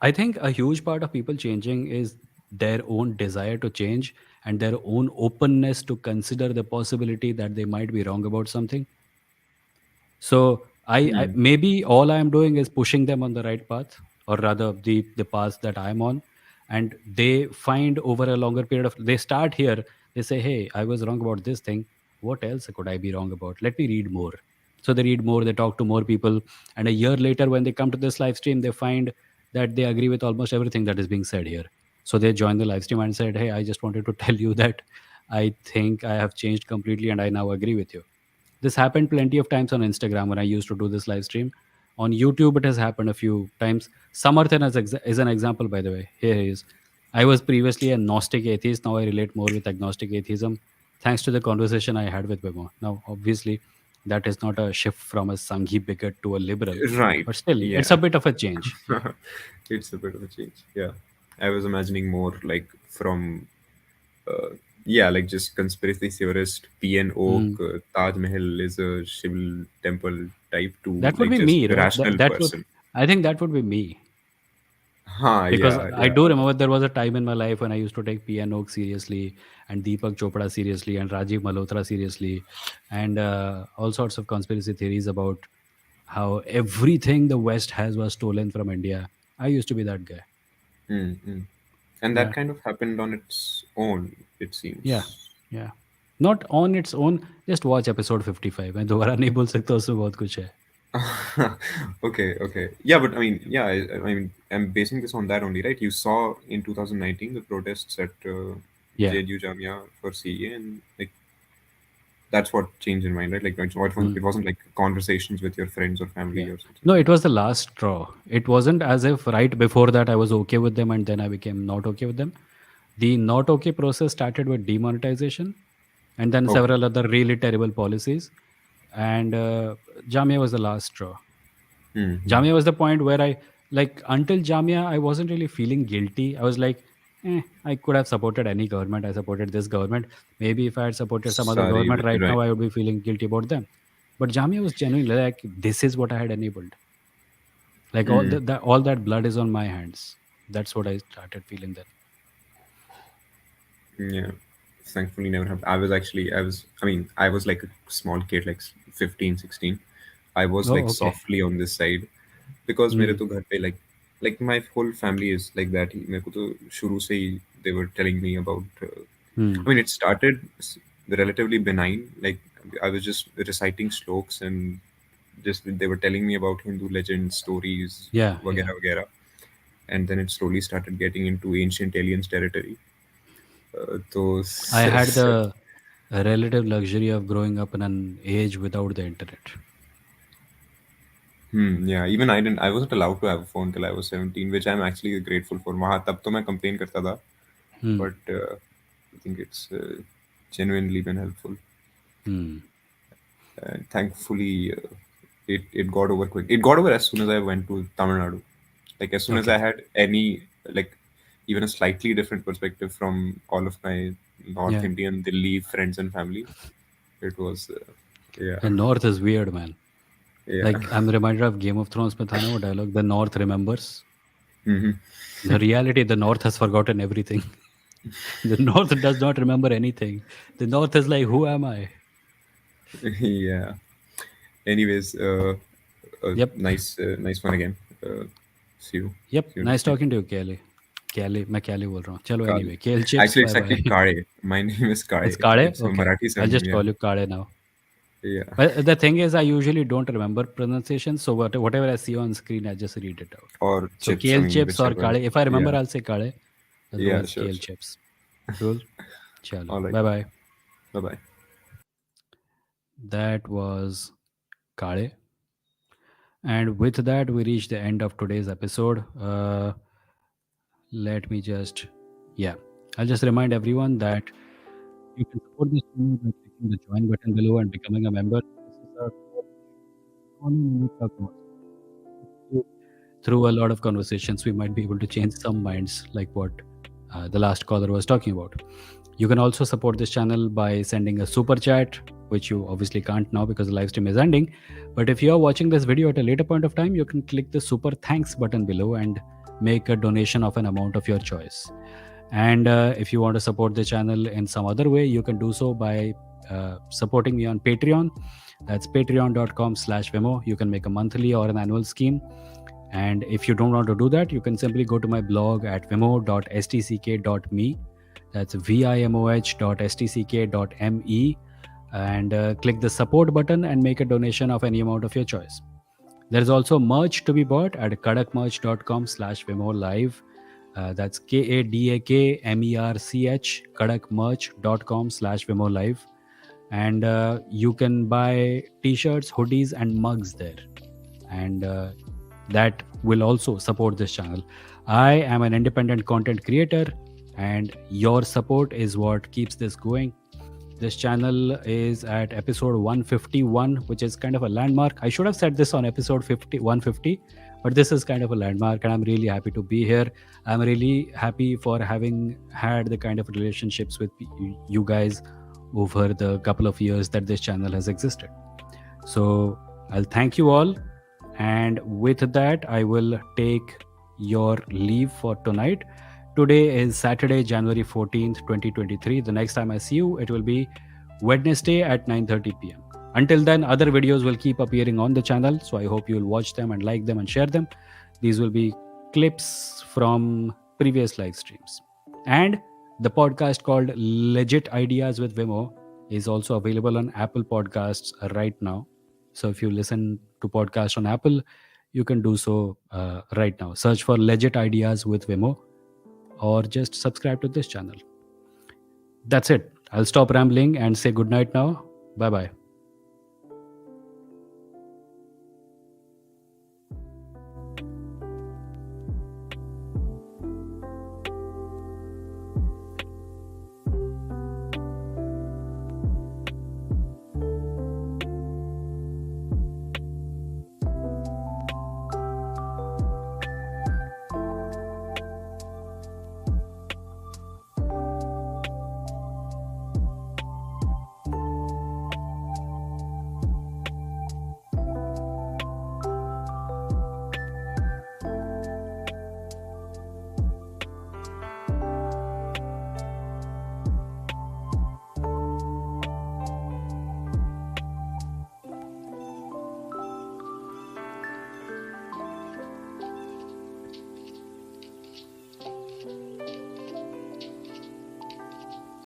S1: I think a huge part of people changing is their own desire to change and their own openness to consider the possibility that they might be wrong about something. So I
S9: Hmm.
S1: maybe all I am doing is pushing them on the right path, or rather the path that I'm on, and they find over a longer period of they start here. They say, "Hey, I was wrong about this thing. What else could I be wrong about? Let me read more." So they read more, they talk to more people, and a year later, when they come to this live stream, they find that they agree with almost everything that is being said here. So they join the live stream and said, "Hey, I just wanted to tell you that I think I have changed completely, and I now agree with you." This happened plenty of times on Instagram when I used to do this live stream. On YouTube, it has happened a few times. Samarthan is an example, by the way. Here he is. I was previously a Gnostic atheist. Now I relate more with agnostic atheism, thanks to the conversation I had with Vimoh. Now, obviously, that is not a shift from a Sanghi bigot to a liberal,
S9: Right.
S1: but still, it's a
S9: Yeah.
S1: bit of a change.
S9: It's a bit of a change. Yeah. I was imagining more like from, yeah, like just conspiracy theorist, PN Oak,
S1: Mm.
S9: Taj Mahal is a Shiv temple type to
S1: That would
S9: like
S1: be
S9: just
S1: me,
S9: a rational
S1: that would,
S9: person.
S1: I think that would be me.
S9: Ha,
S1: Because
S9: yeah,
S1: I
S9: yeah.
S1: do remember there was a time in my life when I used to take Piano seriously and Deepak Chopra seriously and Rajiv Malhotra seriously and all sorts of conspiracy theories about how everything the West has was stolen from India. I used to be that guy.
S9: Mm-hmm. And that
S1: Yeah,
S9: kind of happened on its own, it
S1: yeah,
S9: seems.
S1: yeah. Not on its own. Just watch episode 55. मैं दोबारा नहीं बोल सकता उसमें बहुत कुछ है.
S9: Okay, okay. Yeah, but I mean, yeah, I mean, I'm basing this on that only, right? You saw in 2019 the protests at
S1: Yeah.
S9: JNU Jamia for CA, and like that's what changed your mind, right? Like,
S1: Hmm.
S9: it wasn't like conversations with your friends or family
S1: Yeah.
S9: or something.
S1: No, it was the last straw. It wasn't as if right before that I was okay with them and then I became not okay with them. The not okay process started with demonetization and then
S9: Okay.
S1: several other really terrible policies. And Jamia was the last straw.
S9: Mm-hmm.
S1: Jamia was the point where like, until Jamia, I wasn't really feeling guilty. I was like, I could have supported any government. I supported this government. Maybe if I had supported some other
S9: Sorry,
S1: government right
S9: right.
S1: now, I would be feeling guilty about them. But Jamia was genuinely like, this is what I had enabled. Like
S9: Mm.
S1: all that blood is on my hands. That's what I started feeling then.
S9: Yeah. Thankfully, never happened. I mean, I was like a small kid, like 15, 16. I was
S1: Oh,
S9: like
S1: okay.
S9: softly on this side because मेरे
S1: Hmm.
S9: तो घर पे like my whole family is like that ही मेरे को तो शुरू से ही they were telling me about
S1: Hmm.
S9: I mean it started relatively benign, like I was just reciting sloks and just they were telling me about Hindu legends, stories,
S1: Yeah, yeah.
S9: वगैरह वगैरह, and then it slowly started getting into ancient aliens territory. तो
S1: I had the relative luxury of growing up in an age without the internet.
S9: yeah, even I wasn't allowed to have a phone till I was 17, which I'm actually grateful for. वहाँ तब तो मैं complain करता था,
S1: Hmm.
S9: but I think it's genuinely been helpful.
S1: Hmm.
S9: And thankfully, it got over quick. It got over as soon as I went to Tamil Nadu. Like as soon as I
S1: Okay.
S9: had any like even a slightly different perspective from all of my North
S1: Yeah.
S9: Indian Delhi friends and family, it was yeah,
S1: The North is weird, man.
S9: yeah.
S1: Like, I'm reminded of Game of Thrones में था ना वो dialogue, the North remembers.
S9: Hmm.
S1: The reality, the North has forgotten everything. The North does not remember anything. The North is like, who am I?
S9: Yeah. Anyways,
S1: Yep.
S9: nice one again. See you.
S1: Yep.
S9: See you
S1: Nice
S9: next time.
S1: talking to you, Kelly. Kelly, मैं Kelly बोल रहा हूँ. चलो,
S9: Kale.
S1: anyway. Kale chips,
S9: Actually,
S1: bye
S9: it's
S1: bye.
S9: actually Kare. My name is
S1: It's
S9: Kare.
S1: Kale?
S9: It's a
S1: Okay.
S9: Marathi
S1: I'll
S9: surname.
S1: just
S9: Yeah.
S1: call you Kale now.
S9: Yeah.
S1: But the thing is, I usually don't remember pronunciation, so whatever I see on screen, I just read it out.
S9: Or
S1: So
S9: chips. I
S1: kale
S9: mean,
S1: chips or
S9: whichever.
S1: kale. If I remember,
S9: Yeah.
S1: I'll say kale.
S9: Yeah,
S1: those
S9: sure,
S1: kale
S9: sure.
S1: chips. Cool. Chalo.
S9: All right.
S1: Bye bye.
S9: Bye-bye.
S1: That was Kale. And with that, we reach the end of today's episode. Let me just, yeah, I'll just remind everyone that you can support this channel by clicking the join button below and becoming a member. This is a 20-minute conversation. Through a lot of conversations, we might be able to change some minds, like what the last caller was talking about. You can also support this channel by sending a super chat, which you obviously can't now because the live stream is ending. But if you're watching this video at a later point of time, you can click the super thanks button below and make a donation of an amount of your choice. And if you want to support the channel in some other way, you can do so by supporting me on Patreon. That's patreon.com/Vimoh. You can make a monthly or an annual scheme. And if you don't want to do that, you can simply go to my blog at vimoh.stck.me. That's vimoh.stck.me, and click the support button and make a donation of any amount of your choice. There is also merch to be bought at kadakmerch.com/Vimoh live. That's KADAKMERCH, kadakmerch.com/Vimoh live. And you can buy t-shirts, hoodies, and mugs there. And that will also support this channel. I am an independent content creator, and your support is what keeps this going. This channel is at episode 151, which is kind of a landmark. I should have said this on episode 150, but this is kind of a landmark, and I'm really happy to be here. I'm really happy for having had the kind of relationships with you guys over the couple of years that this channel has existed. So I'll thank you all. And with that, I will take your leave for tonight. Today is Saturday, January 14th, 2023. The next time I see you, it will be Wednesday at 9:30 p.m. Until then, other videos will keep appearing on the channel. So I hope you'll watch them and like them and share them. These will be clips from previous live streams. And the podcast called Legit Ideas with Vimoh is also available on Apple Podcasts right now. So if you listen to podcasts on Apple, you can do so right now. Search for Legit Ideas with Vimoh or just subscribe to this channel. That's it. I'll stop rambling and say good night now. Bye-bye.